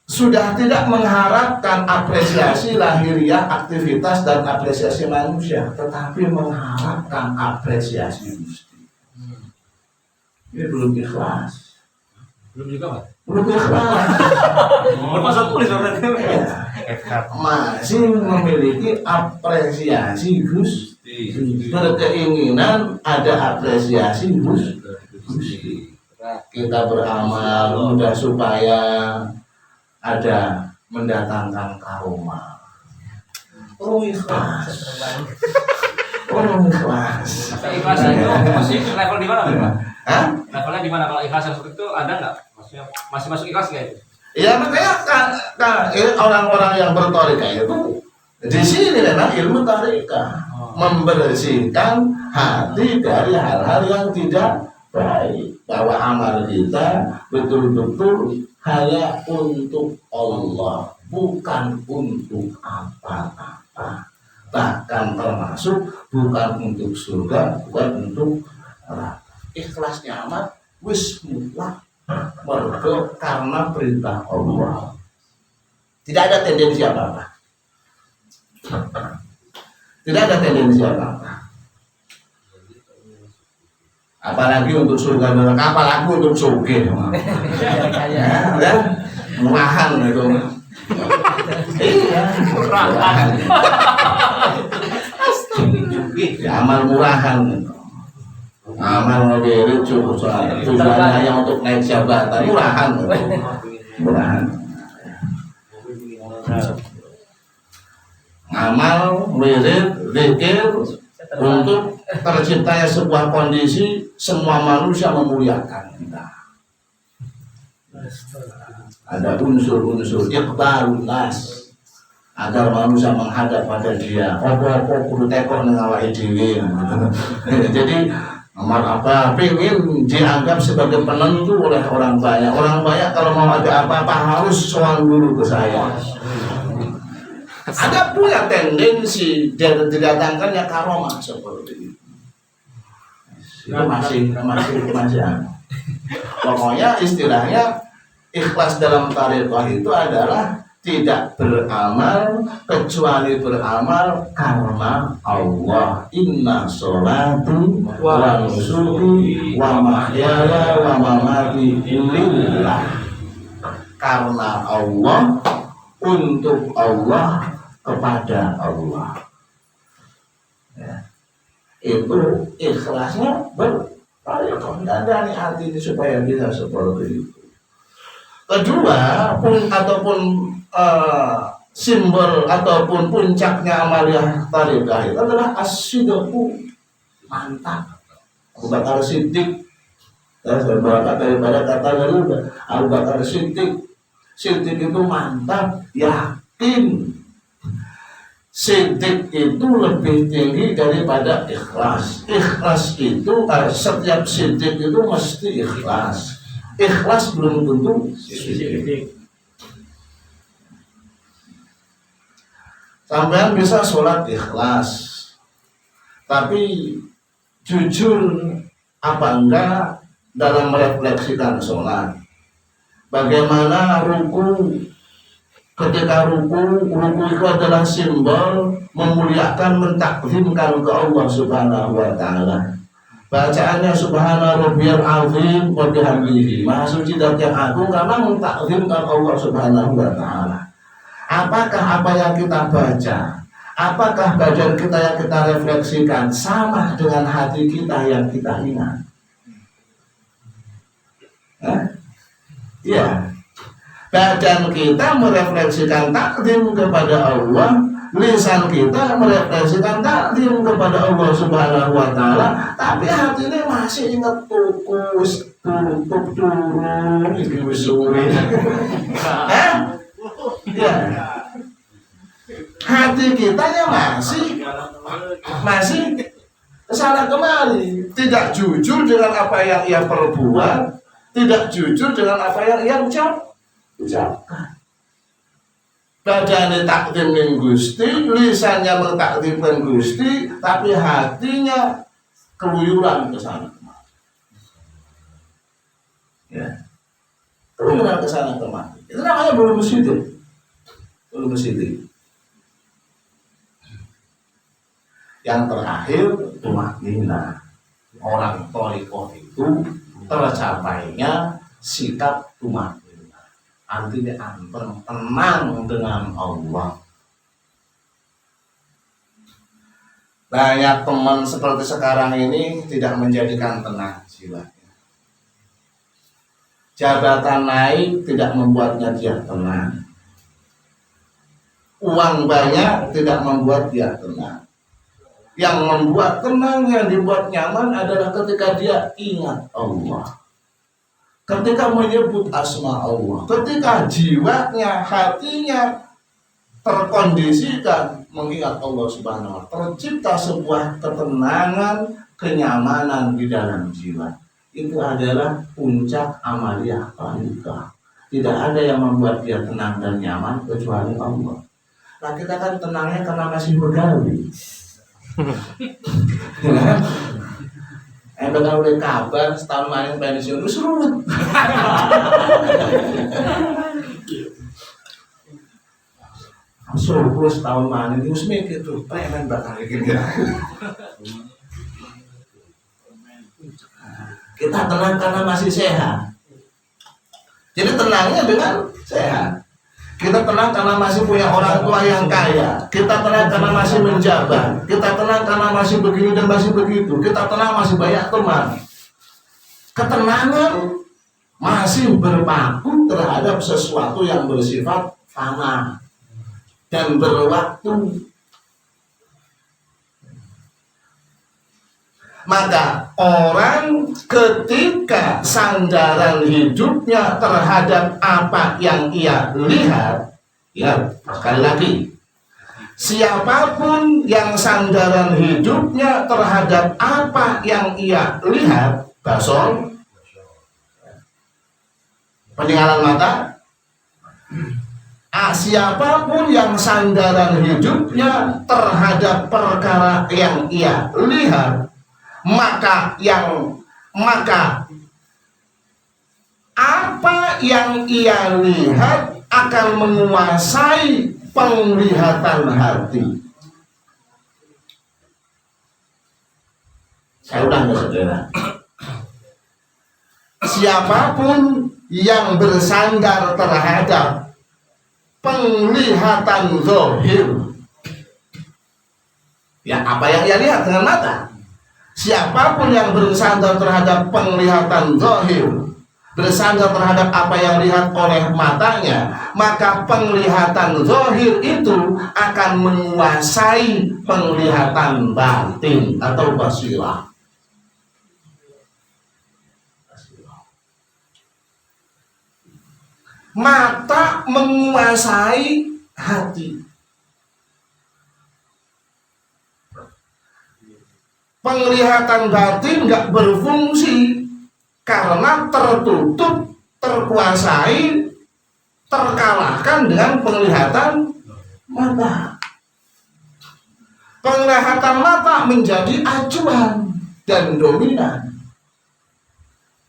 sudah tidak mengharapkan apresiasi lahiriah aktivitas dan apresiasi manusia, tetapi mengharapkan apresiasi Gusti. Ini belum ikhlas. Belum juga, Pak. Belum ikhlas. Bermasuk tulis berarti. Masih memiliki apresiasi Gusti. Berkeinginan ada apresiasi Gusti. Kita beramal mudah supaya ada mendatangkan karomah. Oh ikhlas. Oh ikhlas. Keikhlasan itu masih level di mana, Pak? Hah? Levelnya di mana? Kalau ikhlas yang seperti itu ada nggak? Maksudnya masih masuk ikhlas nggak itu? Ya makanya orang-orang yang bertorika itu di sini memang ilmu tarika membersihkan hati dari hal-hal yang tidak baik, bahwa amal kita betul-betul hanya untuk Allah, bukan untuk apa-apa, bahkan termasuk bukan untuk surga, bukan untuk neraka. Ikhlasnya amat wis mutlak mergo karena perintah Allah. Tidak ada tendensi apa-apa. Tidak ada tendensi apa-apa. Apalagi untuk surga neraka, apalagi untuk sugih. Ya, murahan itu. Iya, murahan. Amal murahan itu. Amal modern cukup tujuannya hanya untuk naik jabatan, murahan. Amal wirid zikir untuk terciptanya sebuah kondisi semua manusia memuliakan kita. Ada unsur-unsur iqbalun nas agar manusia menghadap pada dia. Apa-apa kudu tekok ning awake dhewe. Jadi amal apa pengen dianggap sebagai penentu oleh orang banyak. Orang banyak kalau mau ada apa-apa harus soal dulu ke saya. Ada punya tendensi dan didatangkannya karomah seperti itu. Itu masih. Pokoknya istilahnya ikhlas dalam tariqah itu adalah tidak beramal kecuali beramal karena Allah. Inna sholati wa nusuki wa mahyaya wa mamati lillah. Karena Allah, untuk Allah, kepada Allah. Ya. Itu ikhlasnya dari hati ini supaya bisa seperti itu. Kedua, ataupun simbol ataupun puncaknya amaliyah tariqah itu adalah as-sidqu, mantap. Abu Bakar Siddiq, ya, saya berangkat daripada kata dulu Abu Bakar Siddiq. Siddiq itu mantap, yakin. Siddiq itu lebih tinggi daripada ikhlas. Ikhlas itu setiap siddiq itu mesti ikhlas. Ikhlas belum tentu siddiq. Sampean bisa sholat ikhlas, tapi jujur apa enggak dalam merefleksikan sholat? Bagaimana ruku? Ketika ruku itu adalah simbol memuliakan, mentakzimkan ke Allah Subhanahu wa Ta'ala. Bacaannya Subhana Rabbiyal Azim wa bihamdihi, Maha suci dan yang agung, karena mentakzimkan Allah Subhanahu wa Ta'ala. Apakah apa yang kita baca, apakah badan kita yang kita refleksikan sama dengan hati kita yang kita ingat? Ya, badan kita merefleksikan takdim kepada Allah, lisan kita merefleksikan takdim kepada Allah Subhanahu wa Ta'ala, tapi hati ini masih ingat tukus, tutup turun, ibu suri. Ya, hati kita ya masih kesana kemari, tidak jujur dengan apa yang ia perbuat, tidak jujur dengan apa yang ia ucapkan. Badannya takdim ning Gusti, lisannya mentakdimkan Gusti, tapi hatinya keluyuran kesana kemari. Ya, keluyuran kesana kemari. Itu namanya belum siddiq. Belum siddiq. Yang terakhir, tumaknina. Orang thariqah itu tercapainya sikap tumaknina. Artinya tenang dengan Allah. Banyak teman seperti sekarang ini tidak menjadikan tenang jiwanya. Jabatan naik tidak membuatnya dia tenang. Uang banyak tidak membuat dia tenang. Yang membuat tenang, yang dibuat nyaman adalah ketika dia ingat Allah, ketika menyebut asma Allah, ketika jiwanya, hatinya terkondisikan mengingat Allah Subhanahu wa Ta'ala, tercipta sebuah ketenangan, kenyamanan di dalam jiwa. Itu adalah puncak amaliyah tariqah. Tidak ada yang membuat dia tenang dan nyaman kecuali Allah. Nah, kita kan tenangnya karena masih begawi. Dengan oleh kabar setahun maning pensiun terus surut. Surplus tahun maning terus mikir tuh preman bakal gini. Kita tenang karena masih sehat. Jadi tenangnya dengan sehat. Kita tenang karena masih punya orang tua yang kaya. Kita tenang karena masih menjabat. Kita tenang karena masih begini dan masih begitu. Kita tenang masih banyak teman. Ketenangan masih berpaku terhadap sesuatu yang bersifat fana dan berwaktu. Maka orang ketika sandaran hidupnya terhadap apa yang ia lihat, ya sekali lagi, siapapun yang sandaran hidupnya terhadap apa yang ia lihat, basol, peninggalan mata, siapapun yang sandaran hidupnya terhadap perkara yang ia lihat, maka apa yang ia lihat akan menguasai penglihatan hati. Saya ulang ya saudara. Siapapun yang bersandar terhadap penglihatan zahir, ya apa yang ia lihat dengan mata. Siapapun yang bersandar terhadap penglihatan zahir, bersandar terhadap apa yang dilihat oleh matanya, maka penglihatan zahir itu akan menguasai penglihatan batin atau basirah. Mata menguasai hati. Penglihatan batin nggak berfungsi karena tertutup, terkuasai, terkalahkan dengan penglihatan mata. Penglihatan mata menjadi acuan dan dominan,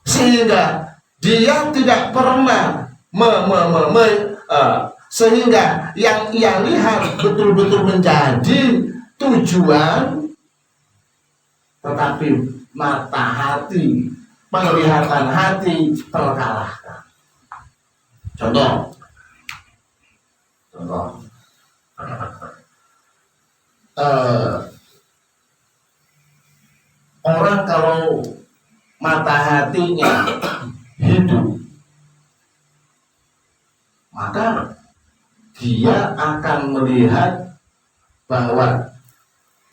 sehingga dia tidak pernah sehingga yang ia lihat betul-betul menjadi tujuan, tetapi mata hati, penglihatan hati terkalahkan. Contoh, orang kalau mata hatinya hidup, maka dia akan melihat bahwa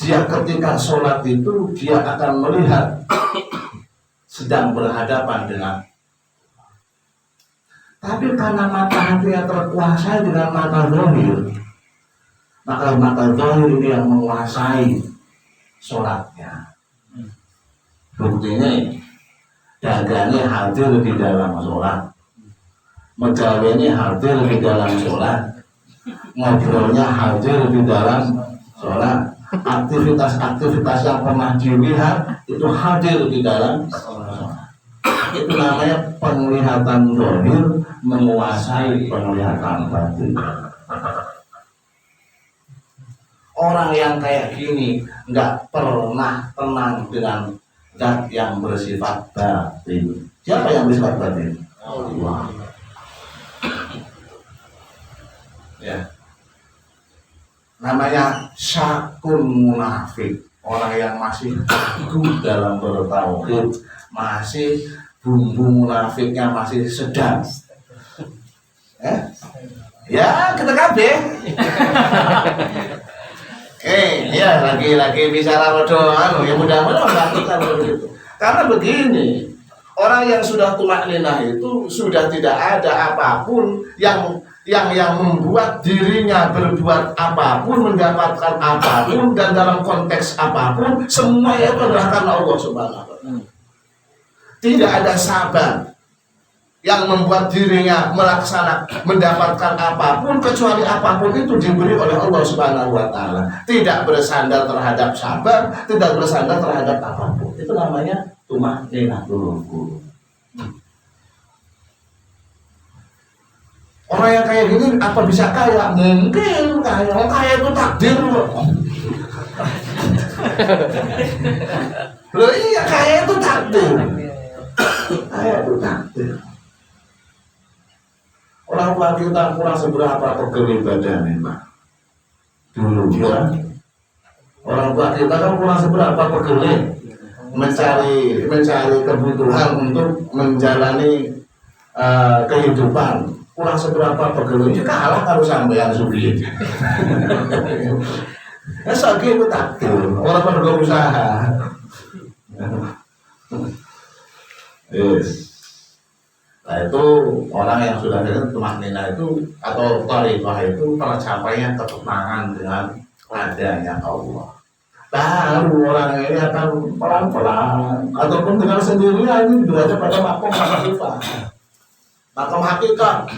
dia ketika sholat itu dia akan melihat sedang berhadapan dengan. Tapi karena mata hatinya terkuasai dengan mata zahir, maka mata zahir ini yang menguasai sholatnya. Buktinya dagangnya hadir di dalam sholat, megawainya hadir di dalam sholat, ngobrolnya hadir di dalam sholat, aktivitas-aktivitas yang pernah dilihat itu hadir di dalam sholat. Itu namanya penglihatan zahir menguasai penglihatan batin. Orang yang kayak gini nggak pernah tenang dengan zat yang bersifat batin. Siapa yang bersifat batin? Allah. Ya, namanya syakun munafik, orang yang masih ragu dalam bertauhid, masih bumbu munafiknya masih sedang. Ya kita kabeh. Ya lagi-lagi bicara rodoan, ya mudah-mudahan kita begitu. Karena begini, orang yang sudah tumakninah itu sudah tidak ada apapun yang membuat dirinya berbuat apapun, mendapatkan apapun, dan dalam konteks apapun, semua itu adalah karena Allah Subhanahu wa Ta'ala. Tidak ada sabab yang membuat dirinya mendapatkan apapun kecuali apapun itu diberi oleh Allah Subhanahu wa Ta'ala. Tidak bersandar terhadap sabab, tidak bersandar terhadap apapun. Itu namanya tumakninatul qulub. Orang yang kayak gini apa bisa kaya? Mungkin kaya. Orang kaya itu takdir loh. Loh iya, kaya itu takdir. Kaya itu takdir. Orang tua kita kurang seberapa pegel ibadahnya, Pak. Dulu ya. Orang tua kita kan kurang seberapa pegel mencari kebutuhan untuk menjalani kehidupan. Kurang seberapa pegel, juga kalah kalau sampean sulit. Esok itu takdir, orang pada usaha. Yes. Nah itu orang yang sudah dengan tumakninah itu atau tariqah itu tercapainya ketenangan dengan adanya Allah. Baru orang ini akan pelan-pelan ataupun dengan sendirinya ini berada pada makom hakikah. Makom hakikat.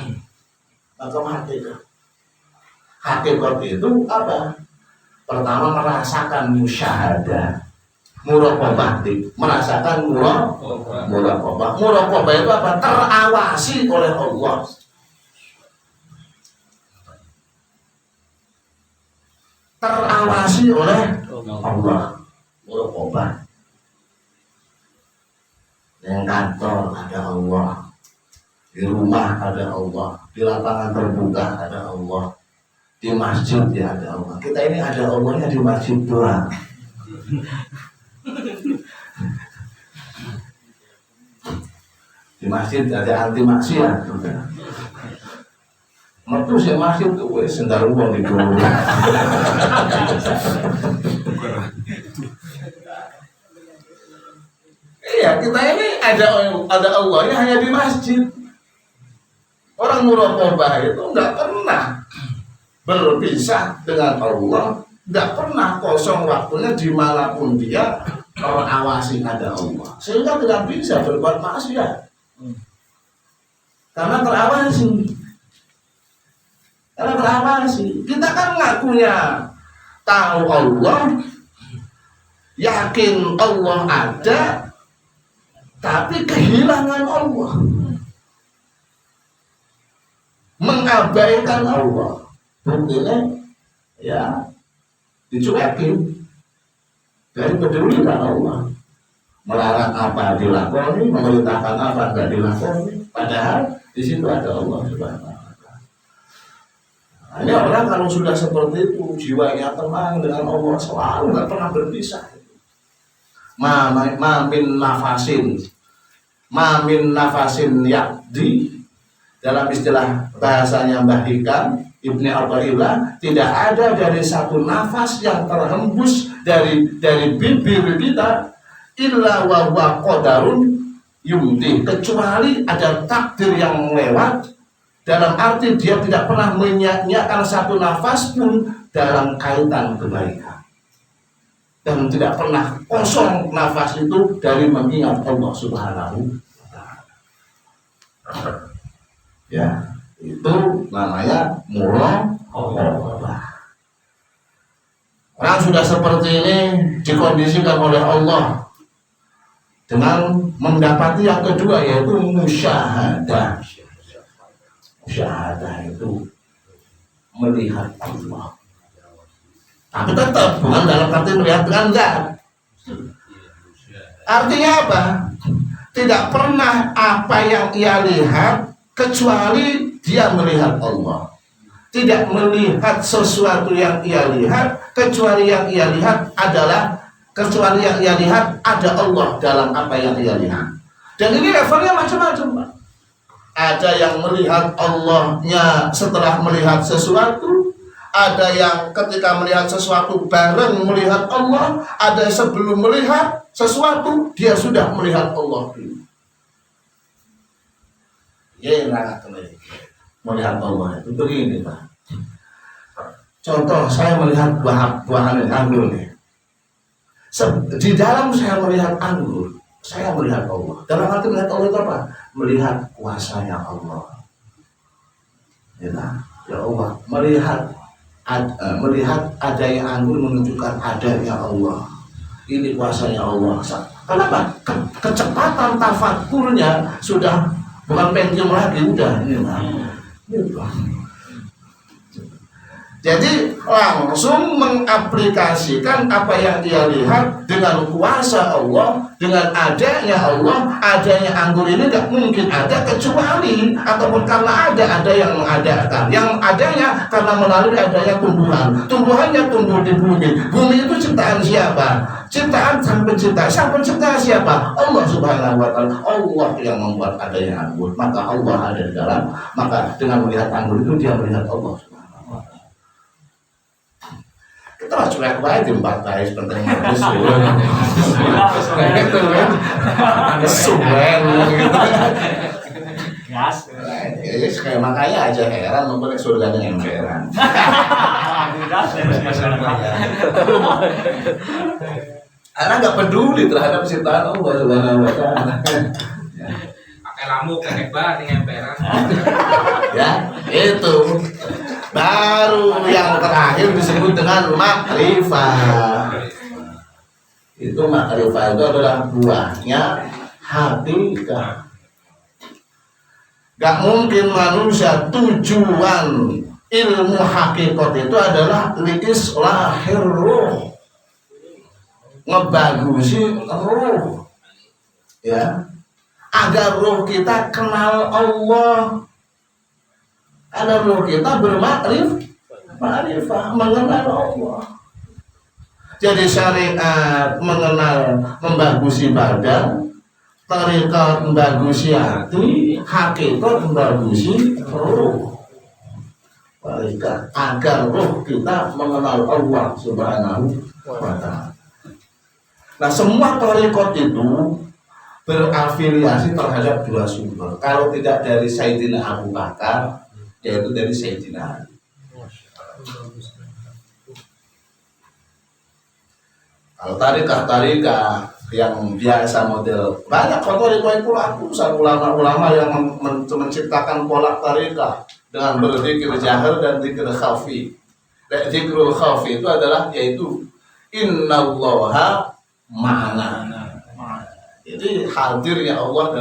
Hakikat itu apa? Pertama merasakan musyahadah, muraqabah, merasakan muraqabah. Muraqabah itu apa? Terawasi oleh Allah. diawasi oleh Allah. Muraqabah. Yang kantor ada Allah, di rumah ada Allah, di lapangan terbuka ada Allah, di masjid ya ada Allah. Kita ini ada Allahnya di masjid doang. Di masjid ada anti maksiat. Metu sih masjid tuh wes sendal uang di dulu. Iya, kita ini ada Allahnya hanya di masjid. Orang muraqabah itu nggak pernah berpisah dengan Allah, nggak pernah kosong waktunya dimanapun dia terawasi ada Allah, sehingga tidak bisa berbuat maksiat karena terawasi. Karena terawasi, kita kan ngakunya tahu Allah, yakin Allah ada, tapi kehilangan Allah, mengabaikan Allah. Buktinya ya dicuekin, dari peduli dengan Allah, melarang apa dilakoni, memerintahkan apa tidak dilakoni, padahal di situ ada Allah Subhanahu wa Ta'ala. Hanya orang kalau sudah seperti itu, jiwanya tenang dengan Allah, selalu nggak pernah berpisah. Mamin nafasin yakdi, dalam istilah bahasanya Mbah Hikam Ibni Athaillah, tidak ada dari satu nafas yang terhembus dari bibir kita illa wa huwa qadarun yumdi, kecuali ada takdir yang lewat, dalam arti dia tidak pernah menyia-nyiakan satu nafas pun dalam kaitan kebaikan, dan tidak pernah kosong nafas itu dari mengingat Allah Subhanahu wa Ta'ala. Ya, itu namanya muraqabah. Orang sudah seperti ini dikondisikan oleh Allah dengan mendapati yang kedua, yaitu musyahadah. Musyahadah itu melihat Allah, tapi tetap bukan dalam arti melihat dengan zat. Artinya apa? Tidak pernah apa yang ia lihat kecuali dia melihat Allah. Tidak melihat sesuatu yang ia lihat kecuali yang ia lihat adalah, kecuali yang ia lihat ada Allah dalam apa yang ia lihat. Dan ini levelnya macam-macam, Pak. Ada yang melihat Allahnya setelah melihat sesuatu, ada yang ketika melihat sesuatu bareng melihat Allah, ada yang sebelum melihat sesuatu dia sudah melihat Allah dulu. Ya, melihat Allah itu begini, Pak. Contoh, saya melihat buah-buahan anggur nih. Di dalam saya melihat anggur, saya melihat Allah. Dalam arti melihat Allah itu apa? Melihat kuasanya Allah. Ya Allah, melihat adanya anggur menunjukkan adanya Allah. Ini kuasanya Allah. Kenapa? Kecepatan tafakurnya sudah bukan Pentium lagi, udah ini lah. Jadi langsung mengaplikasikan apa yang dia lihat dengan kuasa Allah, dengan adanya Allah. Adanya anggur ini tidak mungkin ada kecuali, ataupun karena ada yang mengadakan. Yang adanya karena melalui adanya tumbuhan. Tumbuhannya tumbuh di bumi. Bumi itu ciptaan siapa? Ciptaan sang pencipta. Sang pencipta siapa? Allah Subhanahu wa Ta'ala. Allah yang membuat adanya anggur. Maka Allah ada di dalam. Maka dengan melihat anggur itu dia melihat Allah. Kita lah cuek baik di empat guys, penting itu suwen gitu. Ya, kayak makanya aja heran nonton surganya emperan. Karena nggak peduli terhadap ciptaan Allah Subhanahu wa Ta'ala. Pakai lampu hebat nih emperan. Ya, itu. Baru yang terakhir disebut dengan makrifah. Itu makrifah itu adalah buahnya hakikat. Gak mungkin manusia tujuan ilmu hakikat itu adalah liislahir ruh, ngebagusi ruh, ya, agar ruh kita kenal Allah, agar ruh kita bermakrifah, mengenal Allah. Jadi syariat mengenal, membagusi badan, tarekat membagusi hati, hakikat membagusi ruh. Tarekat agar ruh kita mengenal Allah Subhanahu wa ta'ala. Nah, semua tarekat itu berafiliasi terhadap dua sumber. Kalau tidak dari Sayyidina Abu Bakar, yaitu dari Sayyidina Ali. Kalau tarekat yang biasa model banyak tarekat itu ratusan ulama-ulama yang menciptakan pola tarekat dengan berzikir jahar dan zikir khafi. Dan zikrul khafi itu adalah yaitu innallaha ma'ana. Jadi hadirnya Allah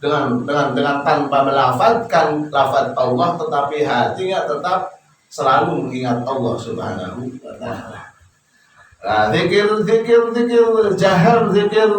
dengan tanpa melafazkan lafaz Allah, tetapi hatinya tetap selalu mengingat Allah Subhanahu wa ta'ala. Nah, zikir jahar, zikir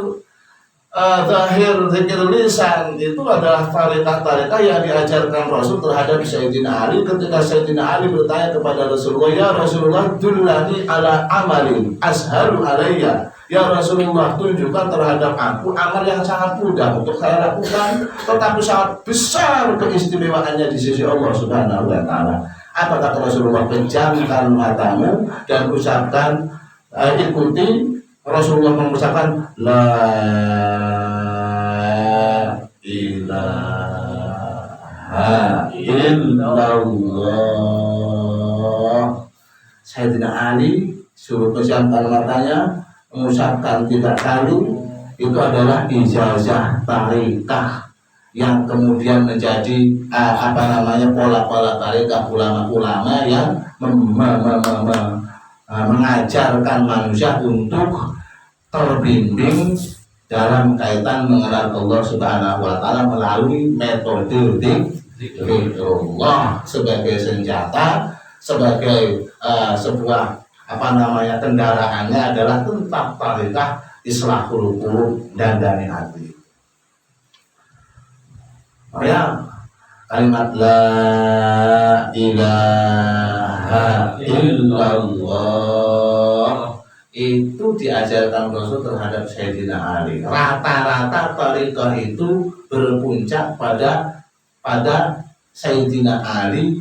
zahir, zikir lisan itu adalah tarekat-tarekat yang diajarkan Rasul terhadap Sayyidina Ali. Ketika Sayyidina Ali bertanya kepada Rasulullah, ya Rasulullah, dullani ala amalin ashalu alayya. Ya Rasulullah, tunjukkan terhadap aku amal yang sangat mudah untuk saya lakukan, tetapi sangat besar keistimewaannya di sisi Allah Subhanahu wa ta'ala. Apa kata Rasulullah? Pejamkan matamu dan ucapkan, ikuti Rasulullah mengucapkan la ilaha illallah. Sayyidina Ali suruh pejamkan matanya, mengucapkan 3 kali. Itu adalah ijazah tarekat yang kemudian menjadi pola-pola tarekat ulama-ulama yang mengajarkan manusia untuk terbimbing dalam kaitan mengenal Allah Subhanahu wa ta'ala melalui metode zikrullah sebagai senjata, sebagai sebuah kendaraannya adalah tentang tarekat islahul qulub dan dari hati. Ya, kalimat la ilaha illallah itu diajarkan Rasul terhadap Sayyidina Ali. Rata-rata tarekat itu berpuncak pada Sayyidina Ali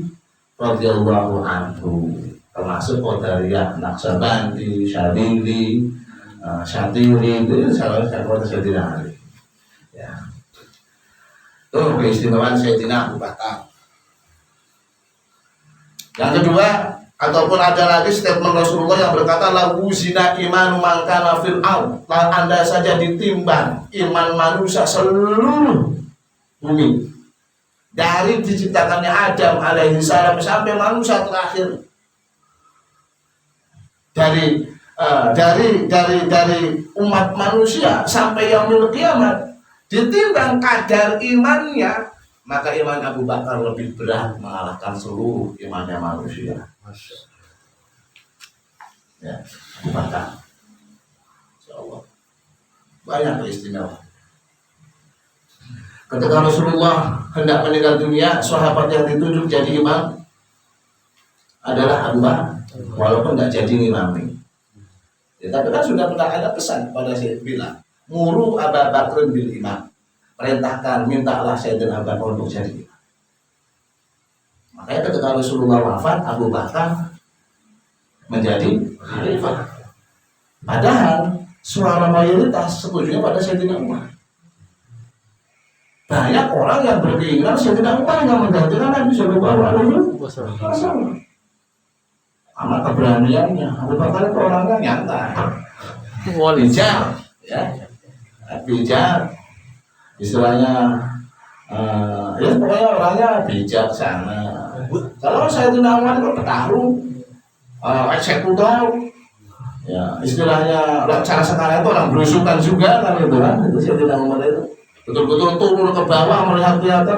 radhiyallahu anhu, termasuk Qadariyah, Naqsabandi, Syadili, Syatiri, itu Sayyidina Ali. Ya. Itu keistimewaan Sayyidina Abu Bakar. Yang kedua, ataupun ada lagi statement Rasulullah yang berkata la wuzina imanu man kana fil ard. Anda saja ditimbang iman manusia seluruh bumi, dari diciptakannya Adam alaihi salam sampai manusia terakhir, dari umat manusia sampai yaumil kiamat, ditimbang kadar imannya, maka iman Abu Bakar lebih berat mengalahkan seluruh imannya manusia. Ya, Abu Bakar, insyaallah banyak keistimewaan. Ketika Rasulullah hendak meninggal dunia, sahabat yang ditunjuk jadi imam adalah Abu Bakar, walaupun tidak jadi imam. Ya, tapi kan sudah pernah ada pesan pada Syekh bilang, muru Abu Bakr bil imam, perintahkan, mintalah Sayyidina Abu Bakar untuk jadi imam. Makanya ketika Rasulullah wafat, Abu Bakar menjadi khalifah. Padahal suara mayoritas setujunya pada Sayyidina Umar. Banyak orang yang berkeinginan Sayyidina Umar yang menggantikan Nabi Sallallahu Alaihi Wasallam. Amat keberaniannya, Abu Bakar itu orangnya nyantai, bijak, ya, bijak, istilahnya, ya pokoknya orangnya bijaksana. Kalau Sayyidina Umar itu petarung, eksekutor, ya istilahnya cara sekarang itu orang berusukan juga kan itu kan. Itu Sayyidina Umar itu betul-betul turun ke bawah melihat kelihatan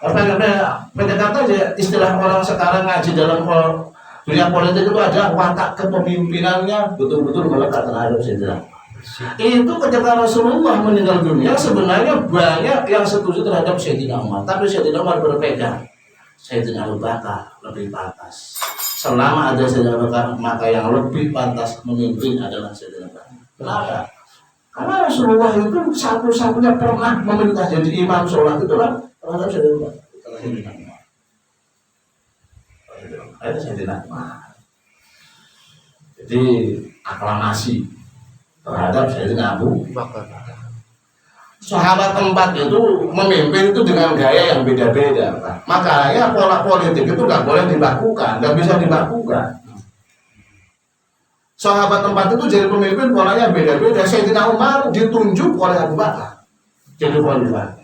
Pendekatan aja istilah orang sekarang ngaji dalam dunia politik itu ada watak kepemimpinannya betul-betul melekat terhadap Sayyidina. Itu ketika Rasulullah meninggal dunia sebenarnya banyak yang setuju terhadap Sayyidina Umar, tapi Sayyidina Umar berbeda. Sayyidina Abu Bakar lebih pantas. Selama ada Sayyidina Abu Bakar, maka yang lebih pantas memimpin adalah Sayyidina Abu Bakar. Kenapa? Karena Rasulullah itu satu-satunya pernah memerintah jadi imam sholat itu lah terhadap Sayyidina Abu Bakar. Ada Sayyidina Umar. Jadi aklamasi terhadap Sayyidina Abu Bakar. Sahabat tempat itu memimpin itu dengan gaya yang beda-beda. Makanya pola politik itu nggak boleh dibakukan, nggak bisa dibakukan. Sahabat tempat itu jadi pemimpin polanya beda-beda. Sayyidina Umar ditunjuk oleh Abu Bakar jadi khalifah.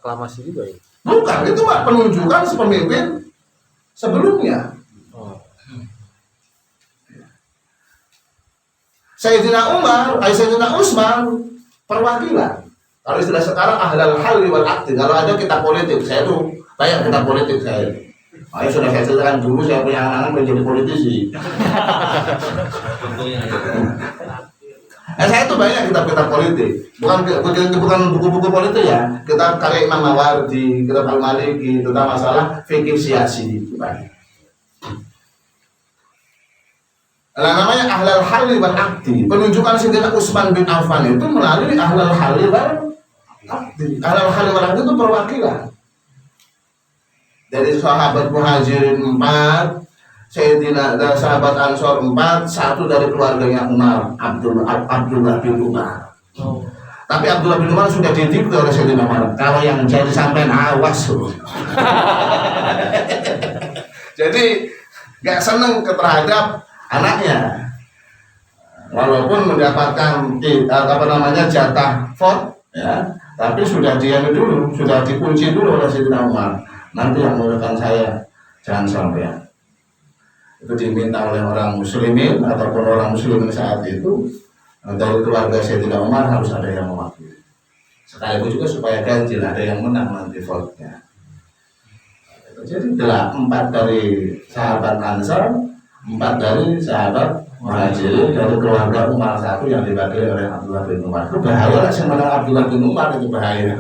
Aklamasi juga ya. Bukan, itu Pak penunjukan pemimpin sebelumnya. Sayyidina Umar, Sayyidina Utsman perwakilan. Kalau istilah sekarang ahlal halli wal aqdi. Kalau ada kitab politik, saya tuh banyak kitab politik saya. Makanya sudah saya ceritakan dulu saya punya anak menjadi politisi. Saya tuh banyak kitab-kitab politik. Bukan buku-buku politik ya. Kitab karya Imam Mawardi, kitab Al-Maliki tentang masalah fikih siasi. Nah, namanya ahlal halli wal aqdi. Penunjukan Sayyidina Utsman bin Affan itu melalui ahlal halli wal aqdi. Ahlal halli wal aqdi itu perwakilan. Dari sahabat Muhajirin 4, Sayyidina dan sahabat Ansor 4, satu dari keluarganya Umar, Abdullah bin Umar. Tapi Abdullah bin Umar sudah dididik oleh Sayyidina Umar. Kalau yang jadi sampai awas. Jadi gak seneng terhadap anaknya, walaupun mendapatkan jatah vote ya, tapi sudah dulu sudah dikunci dulu oleh Sayyidina Umar. Nanti yang menggunakan saya jangan sampai itu diminta oleh orang muslimin ataupun orang muslimin saat itu dari keluarga Sayyidina Umar harus ada yang mewakili. Sekaligus juga supaya ganjil ada yang menang nanti vote-nya. Jadi 4 dari sahabat Ansar, 4 dari sahabat Muhajirin, dari keluarga Umar 1 yang diwakili oleh Abdullah bin Umar. Itu bahaya lah sebenarnya Abdullah bin Umar itu bahaya.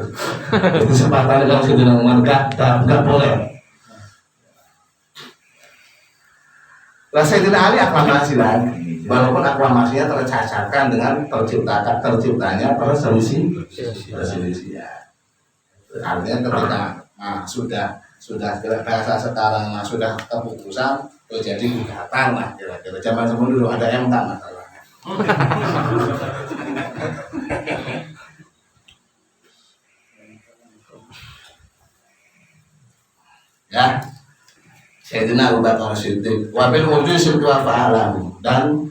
Itu kesempatan kalau Sayyidina Umar enggak boleh. Lah Sayyidina Ali aklamasi lagi. Walaupun aklamasinya tercacarkan dengan terciptanya perselisihan. Artinya ketika sudah bahasa sekarang sudah keputusan terjadi gugatan lah kira-kira. Zaman sebelum dulu ada MK masalahnya. Ya, Sayyidina Abu Bakar Siddiq wabil wujud sebuah fa'alam. Dan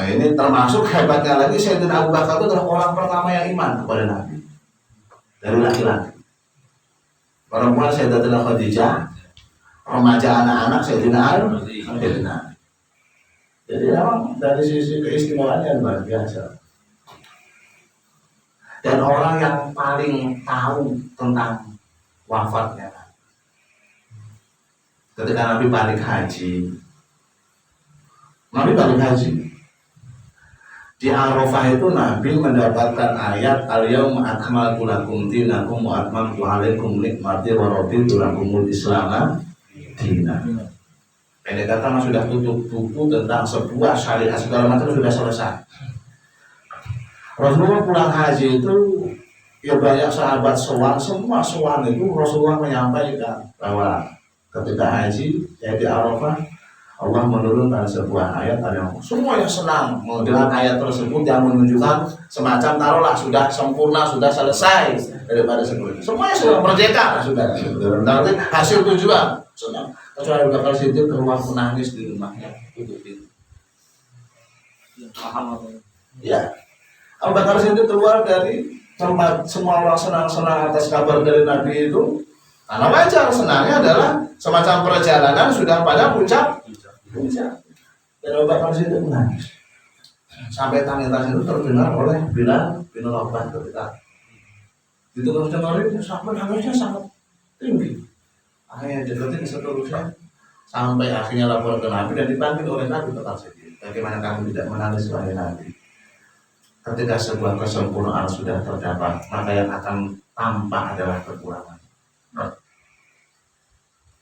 ini termasuk hebatnya lagi Sayyidina Abu Bakar itu adalah orang pertama yang iman kepada Nabi dari laki-laki. Perempuan Sayyidatina Khadijah, remaja anak-anak Sayyidina Ali. Jadi memang dari sisi keistimewaannya luar biasa. Dan orang yang paling tahu tentang wafatnya ketika Nabi balik haji. Di Arafah itu Nabi mendapatkan ayat al-yauma akmaltu lakum dinakum wa atmamtu alaikum nikmati wa raditu lakumul Islam dinan. Pendek kata sudah tutup buku tentang sebuah syariat segala macam sudah selesai. Rasulullah pulang haji itu ya banyak sahabat sowan, semua sowan itu Rasulullah menyampaikan bahwa ketika haji di Arafah Allah menurunkan sebuah ayat yang semua yang senang dengan ayat tersebut yang menunjukkan semacam taruhlah sudah sempurna, sudah selesai daripada sebelumnya. Semuanya sudah merdeka sudah. Nanti hasil tujuan senang. Kecuali Abu Bakar Siddiq keluar menangis di rumahnya tutup pintu. Paham apa? Ya. Abu Bakar Siddiq keluar dari tempat semua orang senang-senang atas kabar dari Nabi itu. Karena wajar senangnya adalah semacam perjalanan sudah pada puncak. Dan Abu Bakar Siddiq menangis sampai tangis itu terdengar oleh Bilal bin Rabah ketika itu terdengar itu sampai nangisnya sangat tinggi. Akhirnya deketin seterusnya sampai akhirnya lapor ke Nabi dan dipanggil oleh Nabi ke Siddiq. Bagaimana kamu tidak menangis wahai Nabi? Ketika sebuah kesempurnaan sudah terdapat, maka yang akan tampak adalah kekurangan.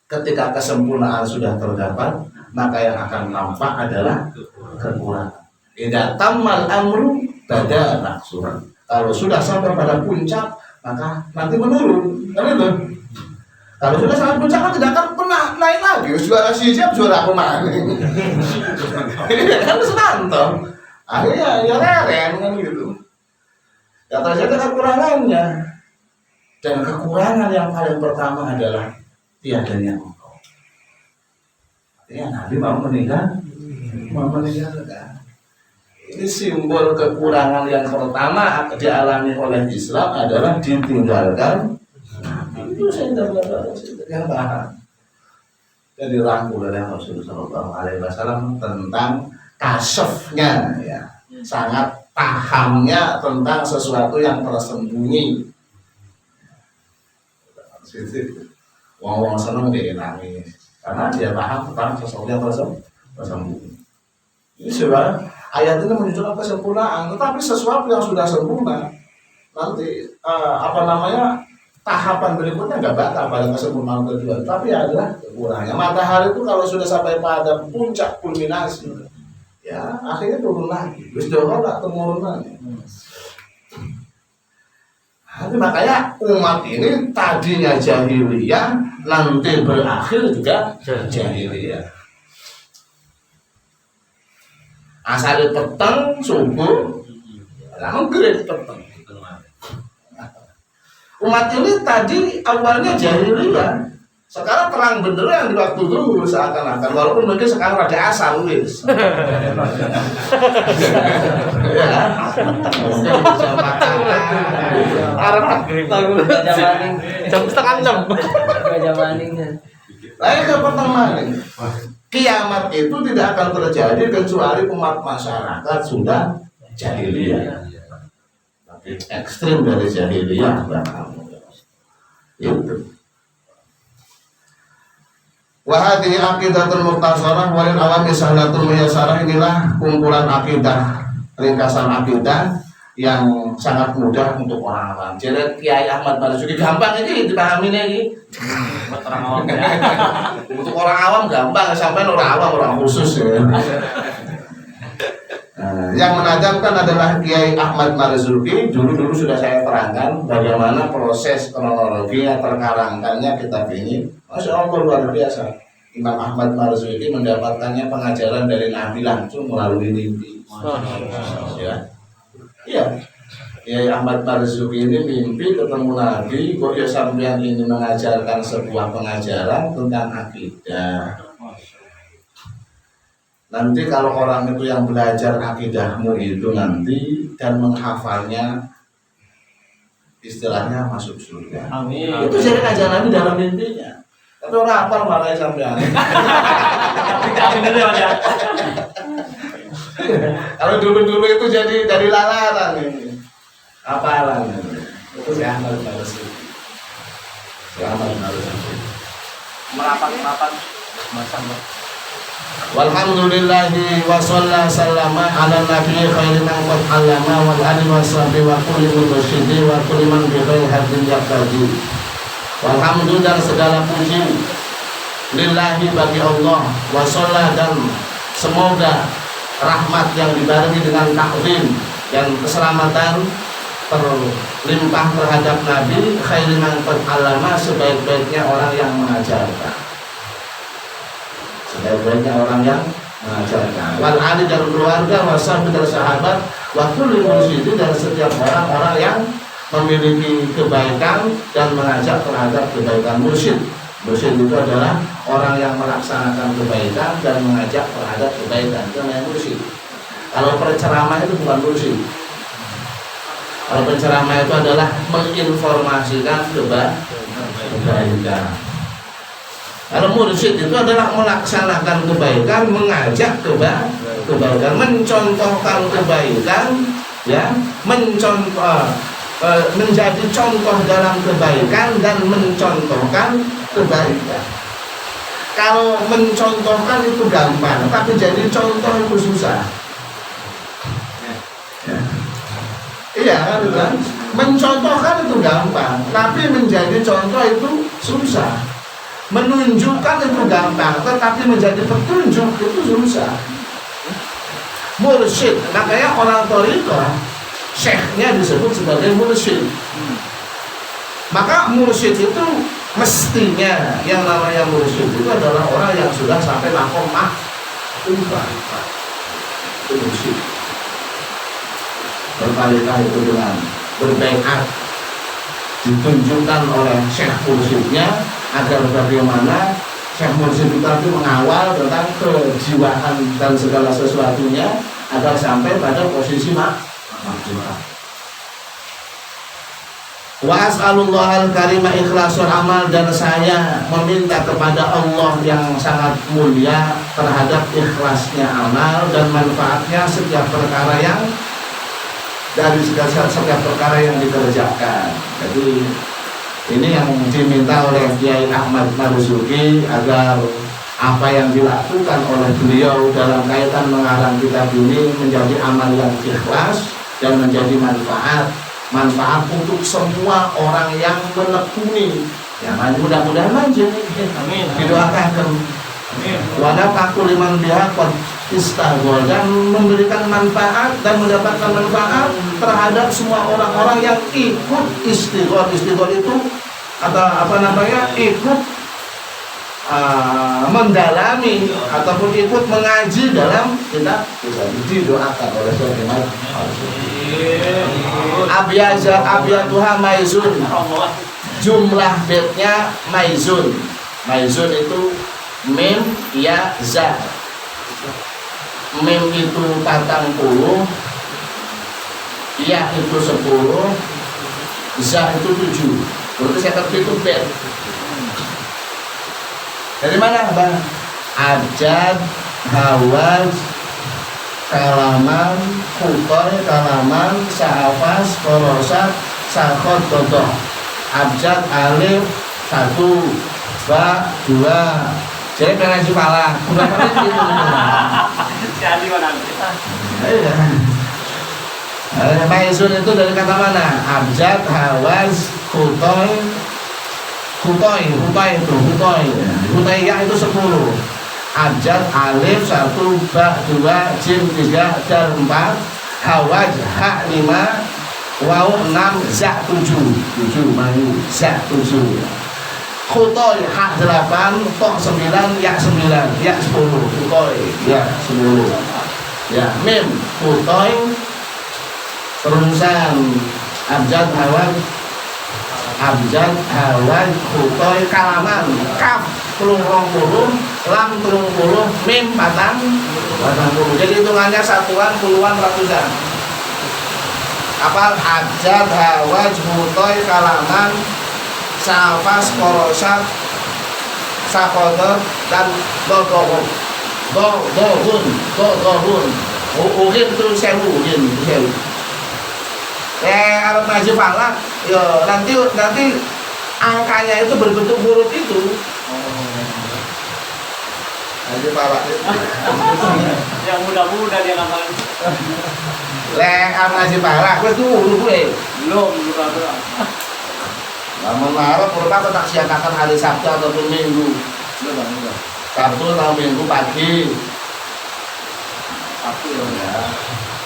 Ketika kesempurnaan sudah terdapat, maka yang akan tampak adalah kekurangan. Idza tammal amru bada naqsuran. Kalau sudah sampai pada puncak, maka nanti menurun. Kan itu? Kalau sudah sampai puncak kan tidak akan pernah naik lagi. Juara siap juara pemain. Kan senantong. Akhirnya ya leren kan gitu. Ya terjadi kekurangannya. Dan kekurangan yang paling pertama adalah tiadanya engkau. Ya Nabi mau meninggalkan. Ini simbol kekurangan yang pertama dialami oleh Islam adalah ditinggalkan. Itu yang tahan. Dan dirangkul oleh Rasulullah Shallallahu Alaihi Wasallam tentang kasofnya, ya, sangat pahamnya tentang sesuatu yang tersembunyi. Wong-wong seneng dia nangis karena dia paham tentang sesuatu yang tersembunyi. Ini sebenarnya ayat ini menunjukkan kesempurnaan, tetapi sesuatu yang sudah sempurna nanti tahapan berikutnya nggak batal pada kesempurnaan kedua, tapi adalah kekurangannya. Matahari itu kalau sudah sampai pada puncak kulminasi, ya akhirnya turun lagi. Terus doa nggak turun lagi. Nanti makanya umat ini tadinya jahiliyah, nanti berakhir juga jahiliyah. Asal peteng subuh, lalu gerak peteng. Umat ini tadi awalnya jahiliyah, sekarang terang benderang di waktu dulu seakan-akan, walaupun mungkin sekarang ada asal wis. Ya, mungkin bisa makan. Jam setengah 6. Lain ke pertemanan. Kiamat itu tidak akan terjadi kecuali umat masyarakat sudah jahiliyah. Tapi ekstrim dari jahiliyah itu. Wahadi aqidatul mukhtasarah walil awami sahlatul muyassarah. Inilah kumpulan akidah, ringkasan akidah yang sangat mudah untuk orang awam. Jadi Kiai Ahmad Marzuki gampang ini dipahami ini. Orang awam ya. Untuk orang awam gampang, sampai orang awam orang khusus ya. Yang menajamkan adalah Kiai Ahmad Marzuki. Dulu sudah saya terangkan bagaimana proses kronologi yang terkarangkannya kitab ini. Masya Allah luar biasa. Imam Ahmad Marzuki mendapatkannya pengajaran dari Nabi langsung melalui mimpi. Ya, iya. Kiai Ahmad Marzuki ini mimpi ketemu Nabi. Kok ya sampean ini mengajarkan sebuah pengajaran tentang akidah. Nanti kalau orang itu yang belajar akidahmu itu nanti dan menghafalnya, istilahnya masuk surga. Amin. Itu jadi ajaran Nabi dalam mimpinya. Tapi orang hafal malah sampean. Amin dulu ya. Kalau dulu itu jadi dari lalaran ini. Hafalan itu si Ahmad Marzuki. Merapat Masang. Walhamdulillahi wa sallama ala nabiyyi khairin man qad allama wal alihi washabihi wa kulli mursyidi wa kulli man bi khairi hadin yaqtadi. Walhamdulillah, segala puji lillahi bagi Allah, wa shollah, dan semoga rahmat yang dibarengi dengan taklim dan keselamatan terlimpah terhadap Nabi khairin man qad allama, sebaik-baiknya orang yang mengajarkan. Sebaik-baiknya orang yang mengajarkan. Wal ali, dan keluarga, washabi, dan sahabat, wa kulli mursyidi, dan setiap orang-orang yang memiliki kebaikan dan mengajak terhadap kebaikan. Mursyid itu adalah orang yang melaksanakan kebaikan dan mengajak terhadap kebaikan. Itu namanya mursyid. Kalau penceramah itu bukan mursyid. Kalau penceramah itu adalah menginformasikan kebaikan. Kalau mursyid itu adalah melaksanakan kebaikan, mengajak kebaikan, mencontohkan kebaikan, ya, mencontoh menjadi contoh dalam kebaikan dan mencontohkan kebaikan. Kalau mencontohkan itu gampang, tapi jadi contoh itu susah. Iya kan, itu kan? Mencontohkan itu gampang, tapi menjadi contoh itu susah. Menunjukkan itu gampang, tetapi menjadi petunjuk itu susah. Mursyid, makanya orang thariqah syekhnya disebut sebagai mursyid. Maka mursyid itu mestinya yang namanya mursyid itu adalah orang yang sudah sampai makom ma'rifah. Itu mursyid. Berkali-kali itu dengan berbaikat ditunjukkan oleh syekh mursyidnya agar bagaimana syekh mursyid itu tadi mengawal tentang kejiwaan dan segala sesuatunya agar sampai pada posisi makrifah. Wa as'alullahal karima ikhlasul amal, dan saya meminta kepada Allah yang sangat mulia terhadap ikhlasnya amal dan manfaatnya setiap perkara yang dari setiap perkara yang dikerjakan. Jadi ini yang diminta oleh Kiai Ahmad Marzuki agar apa yang dilakukan oleh beliau dalam kaitan mengarang kitab ini menjadi amal yang ikhlas dan menjadi manfaat untuk semua orang yang menekuni. Ya, mudah-mudahan aja. Amin. Didoakan. Wala takul liman biha qad istaghol, dan memberikan manfaat dan mendapatkan manfaat terhadap semua orang-orang yang ikut istighol. Istighol itu ikut mendalami ataupun ikut mengaji dalam kitab. Didoakan oleh Sulaiman. Abiyatuha maizun, jumlah baitnya maizun. Maizun itu mim ya za. Mim itu 40, ya itu 10, za itu 7. Berarti saya itu bait. Dari mana, Bang? Abjad, hawaz, kalaman, kutor, kalaman, sa'afas, korosat, sakot, dodoh. Abjad, alif, 1, ba, 2. Jadi pengen ngaji pala. Berapa menit gitu? Jadi mana? Iya. Maizun itu dari kata mana? Abjad, hawaz, kutoy. Hutoy ya itu 10. Abjad, alif 1, ba 2, jim 3, dal 4, hawaj ha 5, waw 6, za 7 mayu za 7. Hutoy ha 8, tok 9, ya 9, ya 10. Hutoy ya 10. Ya, mim hutoy terusan abjad, hawaj, hutoy, kalaman, kaf 30, lam 30, mim 40. Jadi hitungannya satuan, puluhan, ratusan. Apal abjad, hawaj, hutoy, kalaman, safas, korosat, sakodot, dan dodohun. Uhin itu 1000. Kalau ngaji falak, ya nanti angkanya itu berbentuk huruf itu. Ngaji falak itu. Yang muda-muda dia ngapalin. Ngaji falak itu huruf gue. Belum. Namun Arab merupakan tak siapkan hari Sabtu ataupun Minggu. Sabtu atau Minggu pagi. Sabtu ya.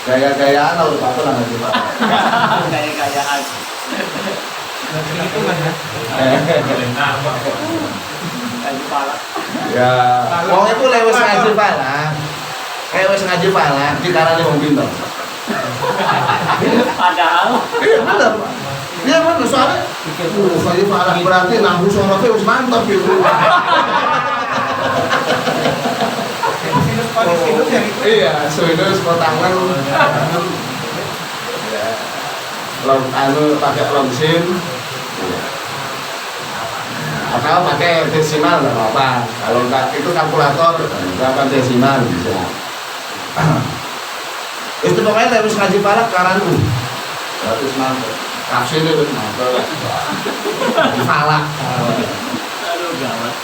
Gaya-gayaan harus apa lah ngaji falak. Gaya-gayaan. Itu kan ya. Ngaji pala. Ya, wong itu lewat ngaji falak. Ngaji falak dikarani wong pinter. Padahal Iya benar. Iya benar, soalnya ngaji falak berarti nambung sorotnya wis mantap gitu. Iya, sinus potangan. Pakai longsin. Atau pakai desimal nggak apa-apa. Kalau nggak itu kalkulator berapa desimal bisa. Itu pokoknya harus ngaji falak karena itu. 100 mantap. tafsirnya benar. Falak. Aduh gawat.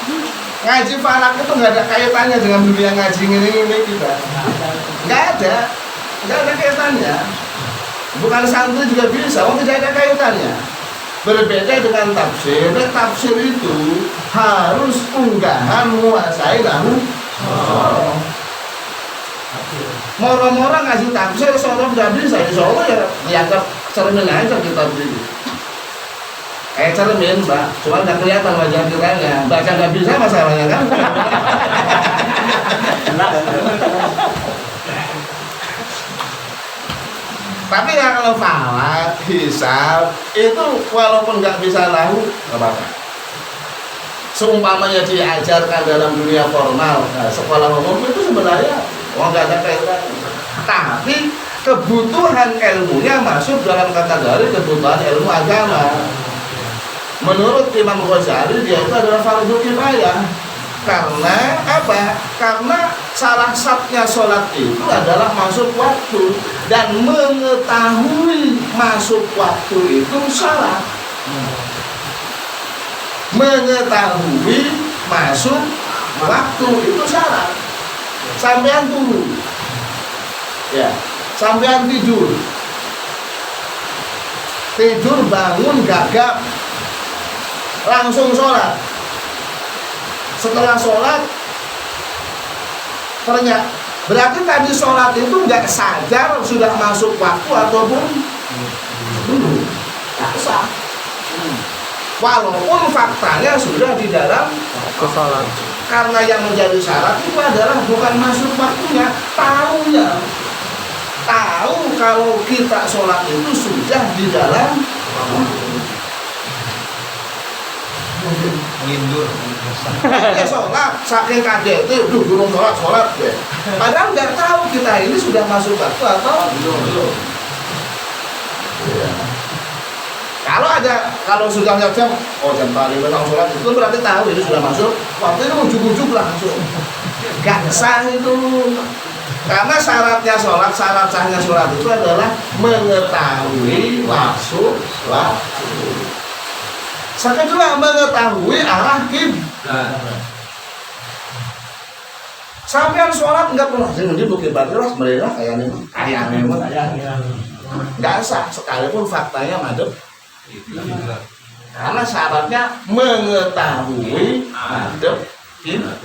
Ngaji falak itu nggak ada kaitannya dengan dunia ngaji ini kita. Nggak ada kaitannya. Bukan santri juga bisa, tidak ada kaitannya. Berbeda dengan tafsir. Tafsir itu harus unggahan menguasai lahu. Moro-moro ngaji tafsir seorang nggak bisa, insya Allah ya dianggap cermin aja kita beli. Cermin mbak, cuma nggak kelihatan wajah kitanya. Baca nggak bisa masalahnya kan? Tapi ya kalau falak, hisab itu walaupun nggak bisa lahu, nggak apa-apa. Seumpamanya diajarkan dalam dunia formal, nah, sekolah umum itu sebenarnya nggak ada kaitan. Tapi kebutuhan ilmunya masuk dalam kategori kebutuhan ilmu agama. Menurut Imam Ghazali dia itu adalah fardhu kifayah. Karena apa? Karena salah satunya sholat itu adalah masuk waktu, dan mengetahui masuk waktu itu syarat. Mengetahui masuk waktu itu syarat. Sampean tunggu, ya, sampean tidur bangun gagap, langsung sholat. Setelah sholat ternyata berarti tadi sholat itu nggak sadar sudah masuk waktu ataupun belum, nggak sah. Walaupun faktanya sudah di dalam sholat. Karena yang menjadi syarat itu adalah bukan masuk waktunya, tahunya. Tahu kalau kita sholat itu sudah di dalam Lindur. ya sholat, saking kagetnya, belum sholat ya. Padahal nggak tahu kita ini sudah masuk waktu atau belum. Ya. Kalau sudah jam, jam 5 sholat itu berarti tahu ini sudah masuk waktu, itu ujuk-ujuk langsung. Gak sah itu. Karena syaratnya sholat, syarat sahnya sholat itu adalah mengetahui masuk waktu. Kedua, mengetahui arah kiblat. Sampean sholat nggak pernah jadi bukit bateras mereka kayak memang nggak sah sekalipun faktanya madep. Karena syaratnya mengetahui madep kiblat.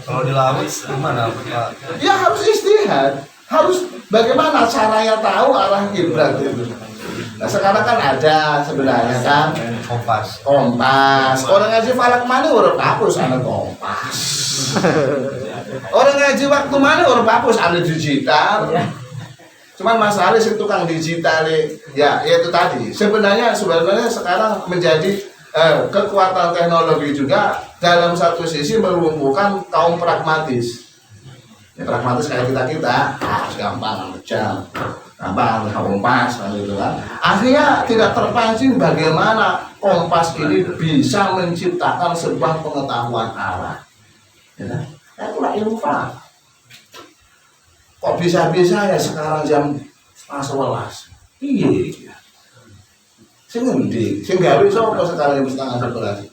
Kalau dilawis gimana Pak? Ya harus istihad. Harus bagaimana caranya tahu arah kiblat itu. Nah sekarang kan ada sebenarnya kan Kompas. Orang ngaji falak mana orang hapus anak kompas. Orang ngaji waktu mana orang hapus anak digital. Cuman masalah si tukang digital ya itu tadi. Sebenarnya sekarang menjadi kekuatan teknologi juga dalam satu sisi melumpuhkan kaum pragmatis. Ya, pragmatis kayak kita harus gampang jam, gampang kompas gitu kan. Akhirnya tidak terpancing bagaimana kompas ini bisa menciptakan sebuah pengetahuan arah. Ya kan? Itulah ilmu falak. Kok bisa-bisa ya sekarang jam 11. Iya. Sing ngendi? Sing gawe sapa sekarang jam 10:30?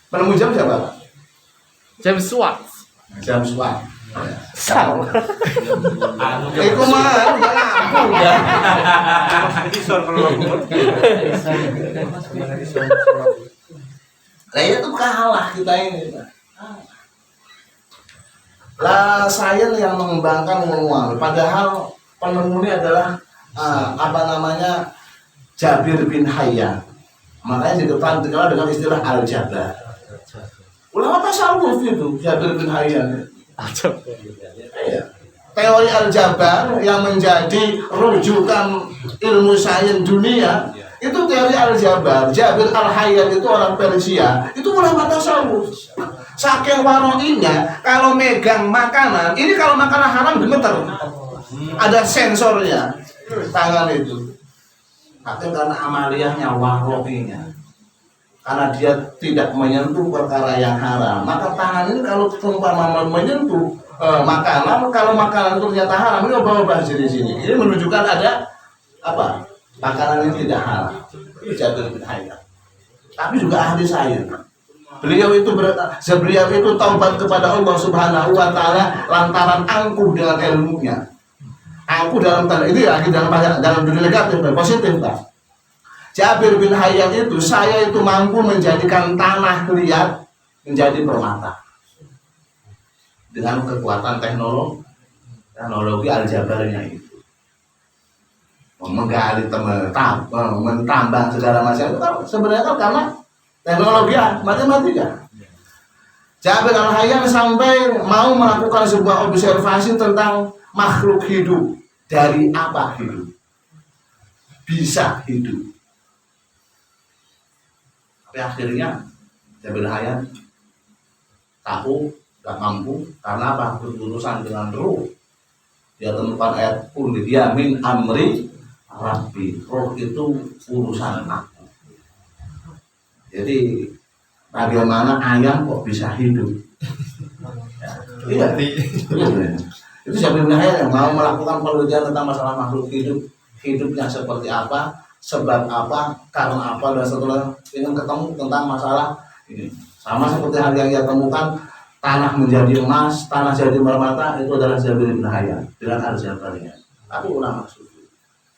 Penemu jam siapa, Pak? James Watt. Jam suat. Sama. Iku mah udah lampu ya. Lah itu kalah kita ini. Lah sains yang mengembangkan manual, padahal penemunya adalah Jabir bin Hayyan. Makanya dikenal dengan istilah al-jabar. Ulama tasawuf itu Jabir bin Hayyan. Iya. Teori al-jabar yang menjadi rujukan ilmu sains dunia itu teori al-jabar. Jabir al-Hayyan itu orang Persia, itu ulama tasawuf. Saking waroinya, kalau megang makanan, ini kalau makanan haram gemeter, ada sensornya tangan itu. Tapi karena amaliyahnya waroinya, karena dia tidak menyentuh perkara yang haram, maka tangan ini kalau umpama menyentuh makanan, kalau makanan itu ternyata haram, ini ubah-ubah di sini. Ini menunjukkan ada apa? Makanan yang tidak halal. Itu Jabir bin Hayyan. Tapi juga ahli sains. Beliau itu taubat kepada Allah Subhanahu wa taala lantaran angkuh dengan ilmunya. Angkuh dalam tanda itu ya dalam dunia negatif dan positif, Pak. Jabir bin Hayyan itu, saya itu mampu menjadikan tanah liat menjadi permata. Dengan kekuatan teknologi aljabarnya itu. Menggali mentambang segala macam itu kan sebenarnya kan karena teknologi matematika. Jabir bin Hayyan sampai mau melakukan sebuah observasi tentang makhluk hidup. Dari apa hidup? Bisa hidup. Tapi akhirnya Jabir bin Hayyan tahu gak mampu karena apa? Berurusan dengan ruh. Dia temukan ayat pun dia min amri Rabbi. Roh itu urusan aku. Jadi bagaimana ayam kok bisa hidup? Iya. Itu Jabir bin Hayyan yang mau melakukan penelitian tentang masalah makhluk hidup, hidupnya seperti apa, sebab apa, karena apa, dan setelah ingin ketemu tentang masalah ini. Sama seperti hal yang ia temukan, tanah menjadi emas, tanah jadi permata, itu adalah Jabir bin Hayyan dengan aljabarnya. Tapi ulama sufi.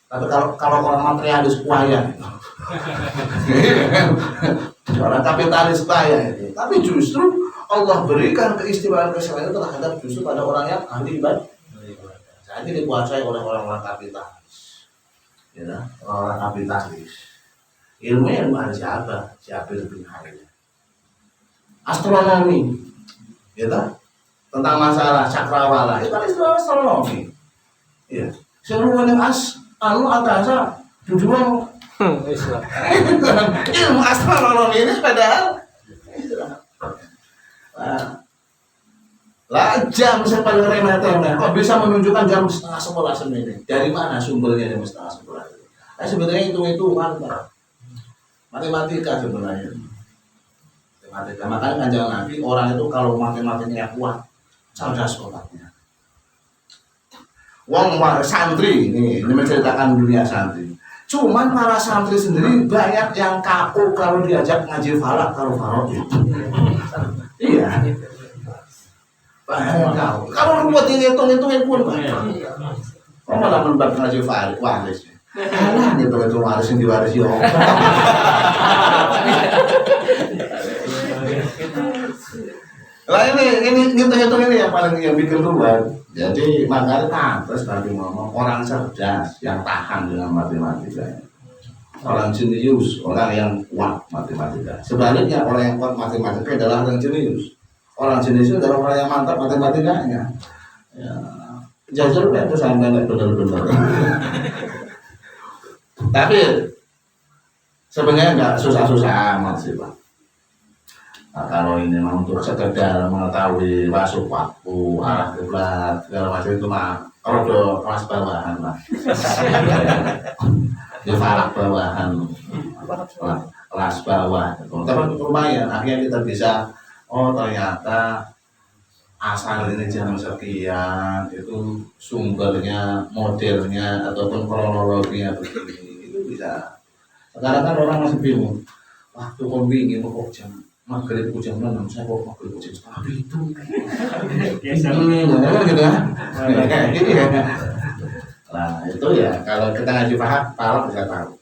Tapi kalau orang materialis kaya, orang kapitalis kaya itu. Tapi justru Allah berikan keistimewaan itu terhadap justru pada orang yang ahli ibadah. Saat ini dikuasai oleh orang-orang kapitalis, ya, orang-orang kapitalis. Ilmu aljabar, Jabir bin Hayyan. Astronomi, ya, tentang masalah cakrawala, itu kan istilah astronomi. Ya, seluruhnya angkasa tujuan ilmu astronomi ini padahal lah jam saya paling remeh-temeh kok bisa menunjukkan jam 10:30 semini. Dari mana sumbernya jam 10:30? Sebenarnya hitung-hitungan, Pak. Matematika sebenarnya. Matematika. Makanya Kanjeng Nabi orang itu kalau matematikanya kuat, cerdas otaknya. Wong santri ini menceritakan dunia santri. Cuman para santri sendiri banyak yang kaku kalau diajak ngaji falak kalau farod itu. Iya. Kalau buat hitung-hitung pun, kok malah membab ngaji waris. Alah, itu waris yang diwarisi orang. Lah ini hitung-hitung ini yang paling yang bikin ruwet. Jadi makanya terus tadi ngomong orang cerdas yang tahan dengan matematika. Orang jenius, orang yang kuat matematika. Sebaliknya orang yang kuat matematika adalah orang jenius. Orang jenius itu adalah orang yang mantap matematikanya. Ya, jajal itu sampai nggak benar-benar. Tapi sebenarnya nggak susah-susah amat sih, Pak. Nah, kalau ini memang untuk sekedar mengetahui masuk waktu, arah kiblat, segala macam itu mah rodo kelas bawahan lah. Di falak bawahan, kelas bawah. Tapi lumayan, akhirnya kita bisa, oh ternyata asal ini jam sekian, itu sumbernya, modelnya, ataupun kronologinya begini, itu bisa. Sekarang kan orang masih bingung, waktu kombi kok jam maghrib jam 6, saya kok maghrib jam setengah itu. Gitu kan? Nah itu ya kalau kita ngaji paham bisa tahu.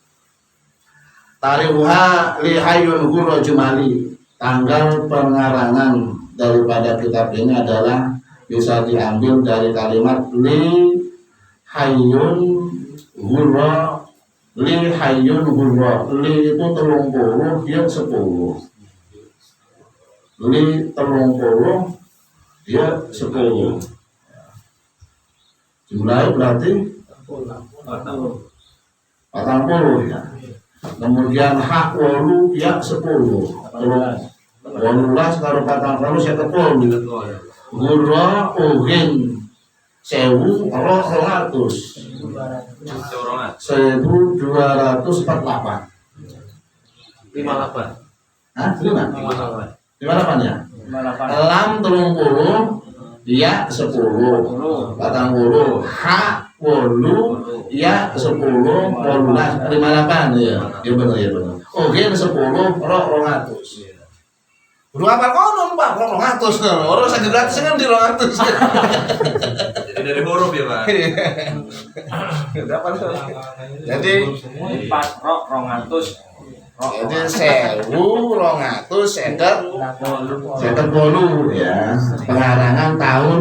Tarihuha lihayun huro jumali, tanggal pengarangan daripada kitab ini adalah bisa diambil dari kalimat li hayyun huro. Li hayyun huro, li itu 30, dia 10. Li 30, dia 10. Jumlahnya berarti 40 ya. Kemudian hak walu dia 10. 18 karo 40 saya ketemu. Gura ugin 1248. 1248. 58. Hah? 58 ya? 58. Lam 30 ya 10, patang puluh, hak 8, ya 10, 18, 58 ya. Ya benar ya benar. Oke 10, roh 200. Kudu apal konon Pak, roh 200. Orang sakit gratis kan di 200. Jadi dari huruf ya Pak. Jadi pas rok 200. Jadi 1250 ya. Pengarangan tahun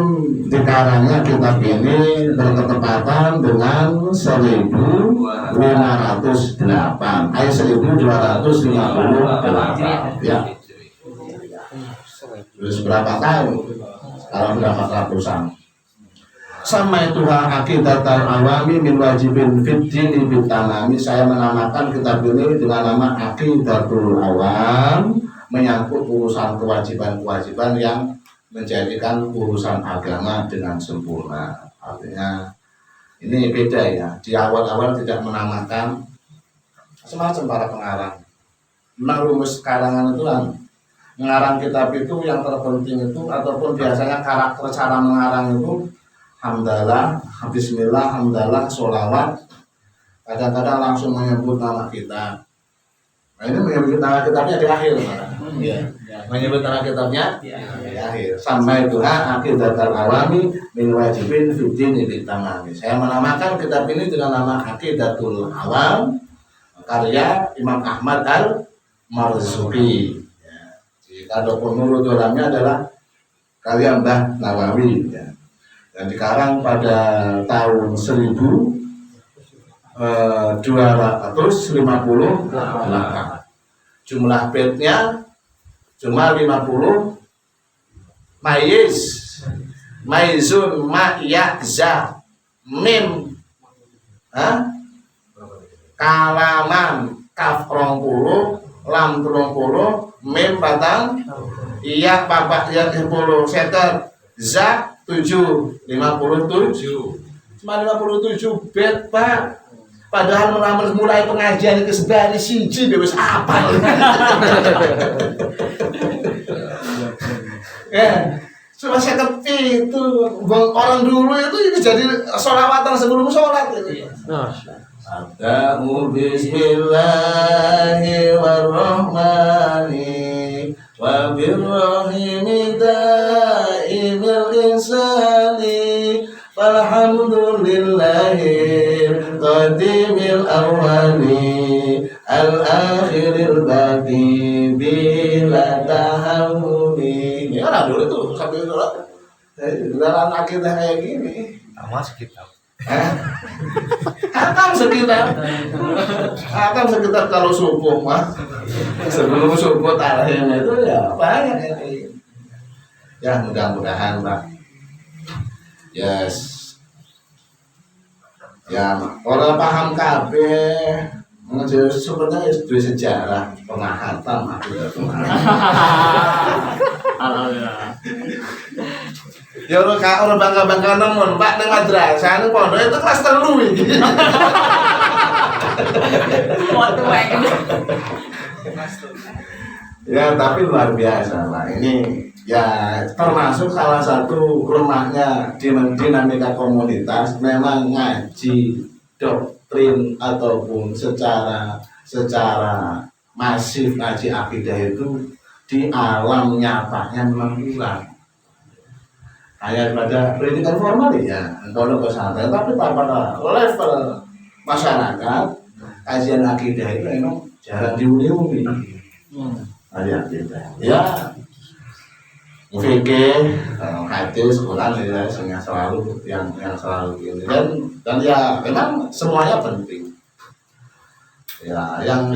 dikarangnya kitab ini bertepatan dengan 1508. Ayat 1258 ya. Terus berapa tahun? Sekarang berapa ratusan? Sama itu akidat al-awami min wajibin fiddin bitanami. Saya menamakan kitab ini dengan nama Aqidatul Awam, menyangkut urusan kewajiban-kewajiban yang menjadikan urusan agama dengan sempurna. Artinya ini beda ya. Di awal-awal tidak menamakan semacam para pengarang. Memang rumus karangan itu kan mengarang kitab itu yang terpenting itu ataupun biasanya karakter cara mengarang itu hamdalah, bismillah, hamdalah, sholawat. Kadang-kadang langsung menyebut nama kita. Nah ini menyebut nama kitabnya di akhir, ya. Menyebut nama kitabnya di akhir. Sampai Tuhan Aqidatul Awami min wajibin fiddin bitamami. Saya menamakan kitab ini dengan nama Aqidatul Awam, karya Imam Ahmad Al-Marzuki. Kalau penurut dalamnya adalah karya Mbah Nawawi. Ya. Dan dikarang pada tahun 1258. Jumlah bednya cuma 50. Maizun, za, mim, kalaman, kaf 20, lam 30, mim batang, iya papak ya 10, seter, za 57, cuma 57 bet Pak. Padahal mulai pengajian ke sebari siji wis apa ya. Cuma saya kepi itu orang dulu itu jadi sholawatan sebelum sholat itu. Abda'u bismillahirrahmanirrahim wa birrahimi da'imil insani falhamdulillahil qadimil awwali al-akhiril baqi bila tahammuli. Ya orang dulu tuh sambil sholat dalam akidah kayak gini. Sama sekitar. Hatam sekitar kalau subuh mah sebelum subuh tarawih itu ya banyak ini. Ya mudah-mudahan Pak. Yes. Ya orang paham kabeh sebenarnya itu sejarah pernah hatam aku ya Alhamdulillah. ya orang bangga-bangga nemen Pak ning madrasah ning pondok itu kelas 3 iki. Ya tapi luar biasa Pak. Ini ya termasuk salah satu rumahnya dinamika komunitas memang ngaji doktrin ataupun secara masif ngaji akidah itu di alam nyatanya memang kurang. Hanya pada pendidikan formal ya, pondok pesantren, tapi pada level masyarakat kajian akidah itu memang jarang diuni-uni. Kajian akidah, ya, fikih, hadis, Quran ya, yang selalu ini dan ya memang semuanya penting. Ya, yang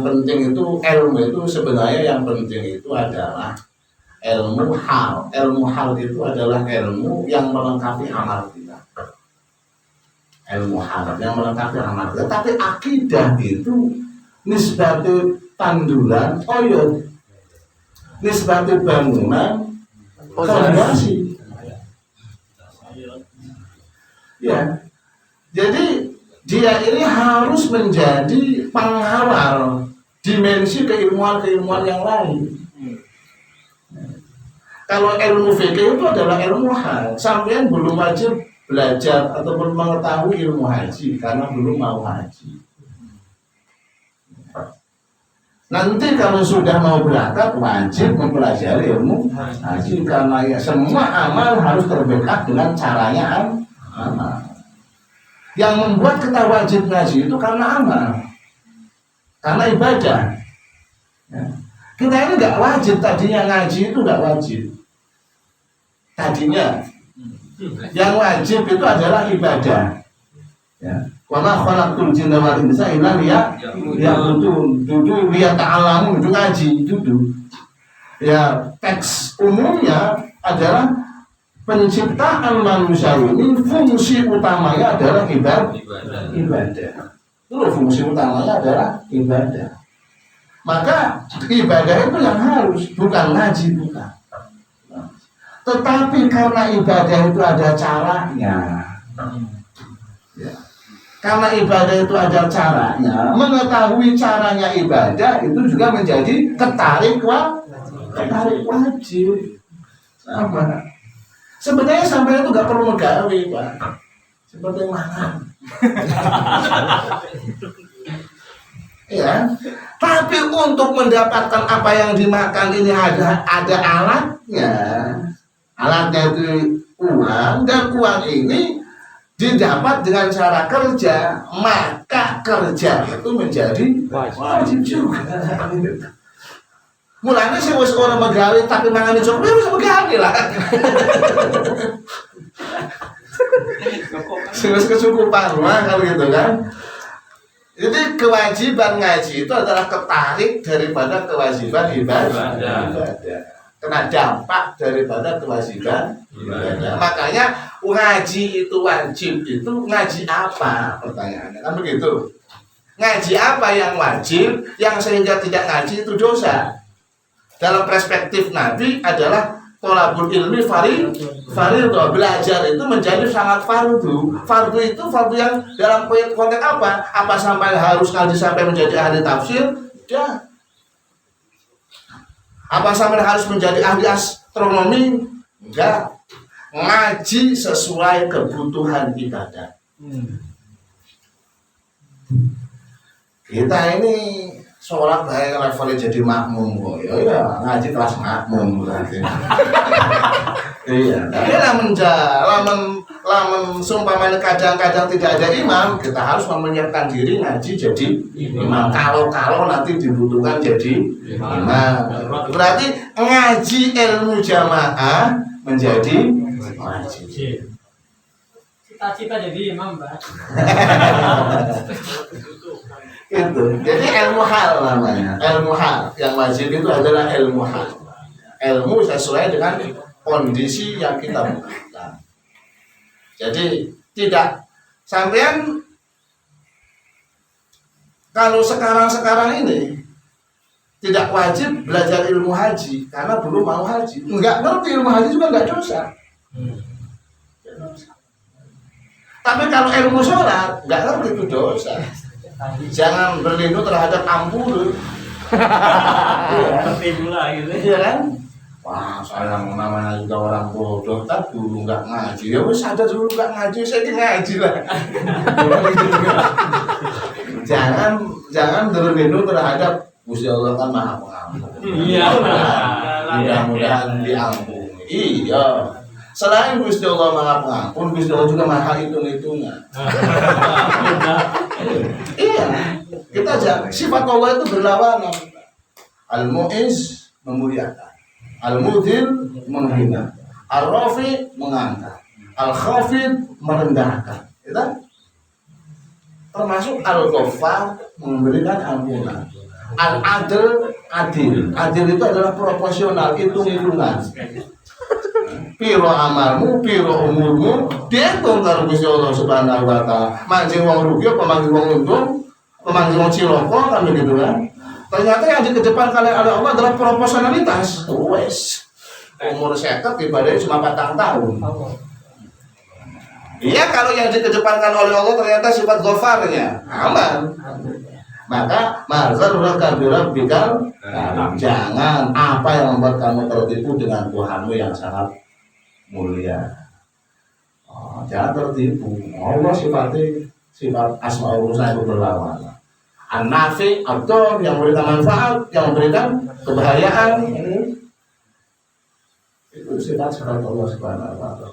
penting itu ilmu itu sebenarnya yang penting itu adalah ilmu hal. Ilmu hal itu adalah ilmu yang melengkapi amal kita. Ilmu hal yang melengkapi amal kita. Tapi akidah itu nisbatu tanduran, oyot, nisbatu bangunan, fondasi. Ya, jadi dia ini harus menjadi pengawal dimensi keilmuan yang lain. Kalau ilmu fikih itu adalah ilmu hal. Sampean belum wajib belajar ataupun mengetahui ilmu haji karena belum mau haji. Nanti kalau sudah mau berangkat wajib mempelajari ilmu haji karena ya semua amal harus terbekak dengan caranya amal. Yang membuat kita wajib ngaji itu karena amal, karena ibadah. Ya. Kita ini nggak wajib tadinya ngaji itu nggak wajib. Tadinya yang wajib itu adalah ibadah. Ya. Wa ma khalaqtul jinna wal insa illa liya'budun. Duduk lihat ta'alamu itu ngaji duduk. Ya, teks umumnya adalah penciptaan manusia ini fungsi utamanya adalah ibadah. Itu fungsi utamanya adalah ibadah. Maka ibadah itu yang harus, bukan ngaji, bukan. Tetapi karena ibadah itu ada caranya. Ya. Karena ibadah itu ada caranya, mengetahui caranya ibadah itu juga menjadi ketarik wajib. Sama. Sebenarnya sampai itu gak perlu megawe, Pak. Seperti makan. Ya. Tapi untuk mendapatkan apa yang dimakan ini ada alatnya. Alatnya itu uang, dan uang ini didapat dengan cara kerja, maka kerja itu menjadi wajib juga. Mulanya sih wis ora megawe tapi mangane cukup ya wis megawe lah. Wis kecukupan mah kalau gitu kan. Jadi kewajiban ngaji itu adalah ketarik daripada kewajiban ibadah. Kena dampak daripada kewajiban ibadah. Makanya ngaji itu wajib, itu ngaji apa pertanyaannya kan begitu. Ngaji apa yang wajib, yang sehingga tidak ngaji itu dosa. Dalam perspektif Nabi adalah thalabul ilmi fardhu. Belajar itu menjadi sangat fardu. Fardu itu fardu yang dalam konteks apa? Apa sampai harus ngaji sampai menjadi ahli tafsir? Tidak. Apa sampai harus menjadi ahli astronomi? Enggak. Ngaji sesuai kebutuhan ibadah. Kita ini sholat baik levelnya jadi makmum kok. Ya ngaji kelas makmum berarti. Iya. Tapi lamun sumpamanya kadang-kadang tidak ada imam, kita harus menyiapkan diri ngaji jadi imam. Kalau nanti dibutuhkan jadi imam. Berarti ngaji ilmu jamaah menjadi wajib. Cita-cita jadi imam, Mbak. Itu. Jadi ilmu hal namanya. Ilmu hal yang wajib itu adalah ilmu hal. Ilmu sesuai dengan kondisi yang kita butuhkan. Jadi tidak sampean kalau sekarang ini tidak wajib belajar ilmu haji karena belum mau haji. Enggak ngerti ilmu haji juga enggak dosa. Tapi kalau ilmu sholat enggak ngerti itu dosa. Jangan berlindung terhadap ampul. Pula gitu. Iya kan? Wah, saya namanya juga orang bodoh, tak dulu nggak ngaji. Ya wis sadar dulu nggak ngaji, saya ngaji lah. jangan berlindung terhadap Gusti Allah kan Maha Pengampun. Iya. Mudah-mudahan diampuni. Iya. Selain Gusti Allah Maha Pengampun, Gusti Allah juga Maha Hitung-hitungan. Iya. Kita jangan sifat Allah itu berlawanan. Al-Mu'izz memuliakan, Al-Mudhil menghina, Al-Rafi mengangkat, Al-Khafid merendahkan. Itu termasuk Al-Ghaffar memberikan ampunan. Al-Adil adil. Adil itu adalah proporsional, hitung-hitungan. Piro amalmu, piro umurmu, dihitung karo Gusti Allah Subhanahu wa taala. Mancing wong rugi apa mancing wong untung, mancing wong ciloko kan begitu kan. Ternyata yang dikedepankan oleh Allah adalah proporsionalitas. Wes. Umur 50 ibadahnya cuma 4 tahun. Iya, kalau yang dikedepankan oleh Allah ternyata sifat ghafarnya aman. Maka mazarraka birabbikal karim. Jangan apa yang membuat kamu tertipu dengan Tuhanmu yang sangat mulia. Jangan tertipu. Allah sifat asmaul husna itu berlawanan. An-nafi atau yang memberikan manfaat, yang memberikan kebahagiaan, itu sifat Allah Subhanahu wa taala.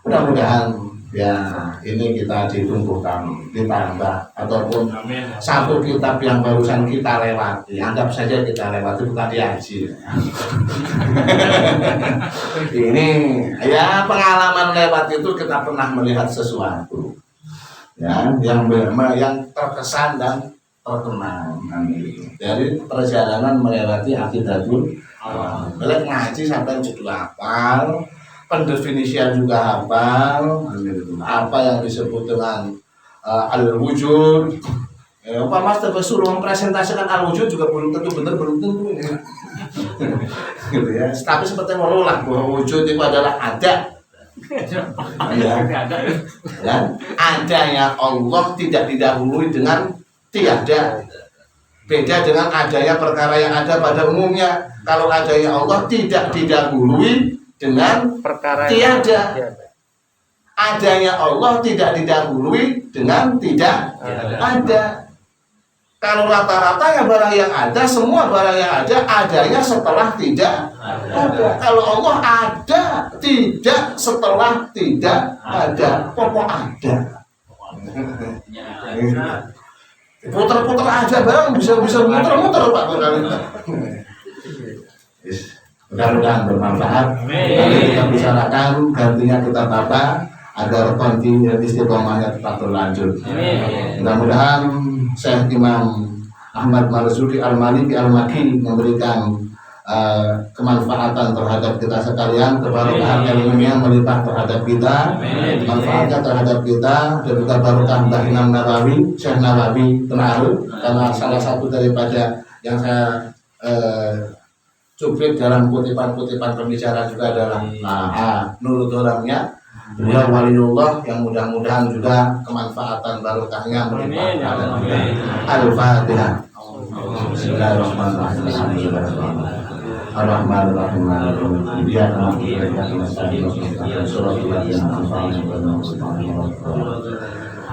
Mudah-mudahan ya ini kita ditumbuhkan, ditambah ataupun satu kitab yang barusan kita lewati, anggap saja kita lewati bukan diaji. Ini ya pengalaman lewat itu kita pernah melihat sesuatu ya yang terkesan dan terkenang. Dari perjalanan melewati Aqidatul Awam, ngaji sampai judul hafal, pendefinisian juga hafal, apa yang disebut dengan al-wujud. Pak Mas suruh mempresentasikan al-wujud juga belum tentu benar, belum tentu gitu ya. Tapi seperti menolak bahwa wujud itu adalah ada. Ya, adanya Allah tidak didahului dengan tiada. Beda dengan adanya perkara yang ada pada umumnya. Kalau adanya Allah tidak didahului dengan perkara tiada. Adanya Allah tidak didahului dengan tidak ada. Kalau rata-rata ya barang yang ada, semua barang yang ada adanya setelah tidak ada. Kalau Allah ada, tidak setelah tidak ada. Pokok ada. Puter-puter aja barang bisa muter-muter Pak. Mudah-mudahan bermanfaat. Nanti kita bicarakan, gantinya kita tata agar kontinu istiqomahnya tetap berlanjut. Mudah-mudahan Syekh Imam Ahmad Marzuki Al-Maliki Al-Maki memberikan kemanfaatan terhadap kita sekalian, keberkahan ilmiah melimpah terhadap kita, manfaatnya terhadap kita, dan juga barokah Mbah Imam Nawawi, Syekh Nawawi Tenaru, karena salah satu daripada yang saya cuplik dalam kutipan-kutipan pembicara juga adalah nurut orangnya beliau waliullah, yang mudah-mudahan juga kemanfaatan barokahnya melimpah. Al-Fatihah. Bismillahirrahmanirrahim. Ar-Rahmanir-Rahim. Iyyaka na'budu wa iyyaka nasta'in. Ihdinas siratal ladzina an'amta 'alaihim.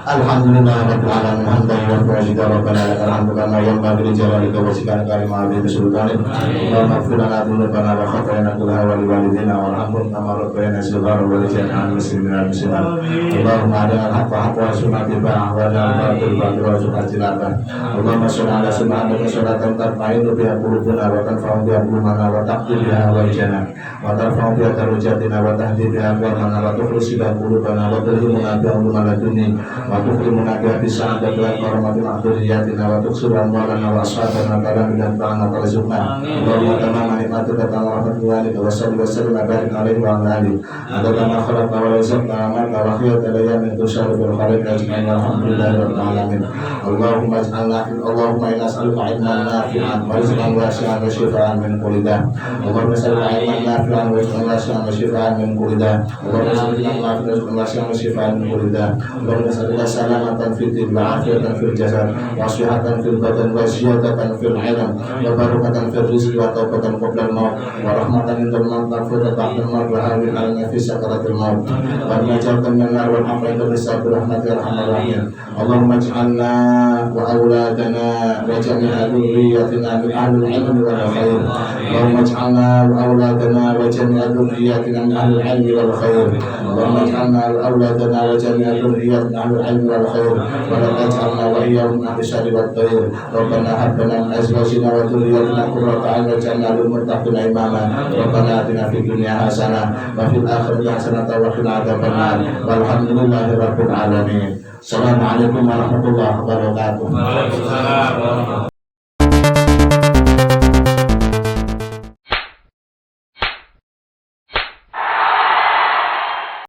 Alhamdulillah rabbil alamin hamdan wa shukran rabbana lakal hamdu kama yanbaghi li jalalika wa wajhika karimah bi sultanik. Allahumma ighfir lana dhunubana wa khatayana kullaha wa li walidina warhamhum kama rabbayana shighara wa li jami'il muslimin wal muslimat. Allahumma arina al-haqqa haqqan warzuqna ittiba'ahu wa arina al-batila batilan warzuqna ijtinabah. Allahumma shalli ala sayyidina sholatan tarfa'u biha qulubana wa tanfa'u biha qulubana wa taqdi biha wajhana wa tarfa'u biha darajatina wa tahdi biha aqwamana wa tukhlis biha qulubana wa tulhimuna biha umma ladunni wa tukrimuna biha bisa'adat wa karamatil akhiriyatina wa tuksir amwalana wa ashabana kalam dan ta'ala tarzuqna. Allahumma tamama nikmatika ta'ala rahmatullahi wa sallim wa barik alaihi wa ala alihi adada ma khalaqta wa razaqta amaka wa khiyata layyamin tushari bil kharik ajma'in alhamdulillahi rabbil alamin. Allahumma inna as'aluka ilman nafi'an wa rizqan wasi'an wa shifaan min kulli da'. Allahumma as'aluka ilman nafi'an wa rizqan wasi'an wa shifaan min kulli da'. Allahumma as'aluka ilman nafi'an wa rizqan wasi'an wa shifaan min kulli da'. Allahumma as'aluka salamatan fid din wa afiatan fil jasad wa sihhatan fil badan wa ziyadatan fil ilm wa barakatan fil rizqi wa taubatan qabla al-maut wa rahmatan indal maut wa furqatan ba'da al-maut wa awil alana fi sakaratil maut wa najatan min nar wal hafra bil sabr rahmatir arhamar rahim. Allahumma ij'alna wa auladana wa jami'a dhurriyyatina min ahlil ilmi wal khair. Allahumma ij'alna wa auladana wa jami'a dhurriyyatina min ahlil ilmi wal khair. Allahumma ij'alna wa auladana wa jami'a dhurriyyatina min ahlil ilmi wal khair wa la taj'alna wa iyyahum min ahli syarri wat tayr. Rabbana hab lana min azwajina wa dhurriyyatina qurrata a'yun waj'alna lil muttaqina imama. Rabbana atina fid dunya hasanah wa fil akhirati hasanah wa qina adzabannar. Walhamdulillahi rabbil alamin. Assalamualaikum warahmatullahi wabarakatuh. Waalaikumsalam.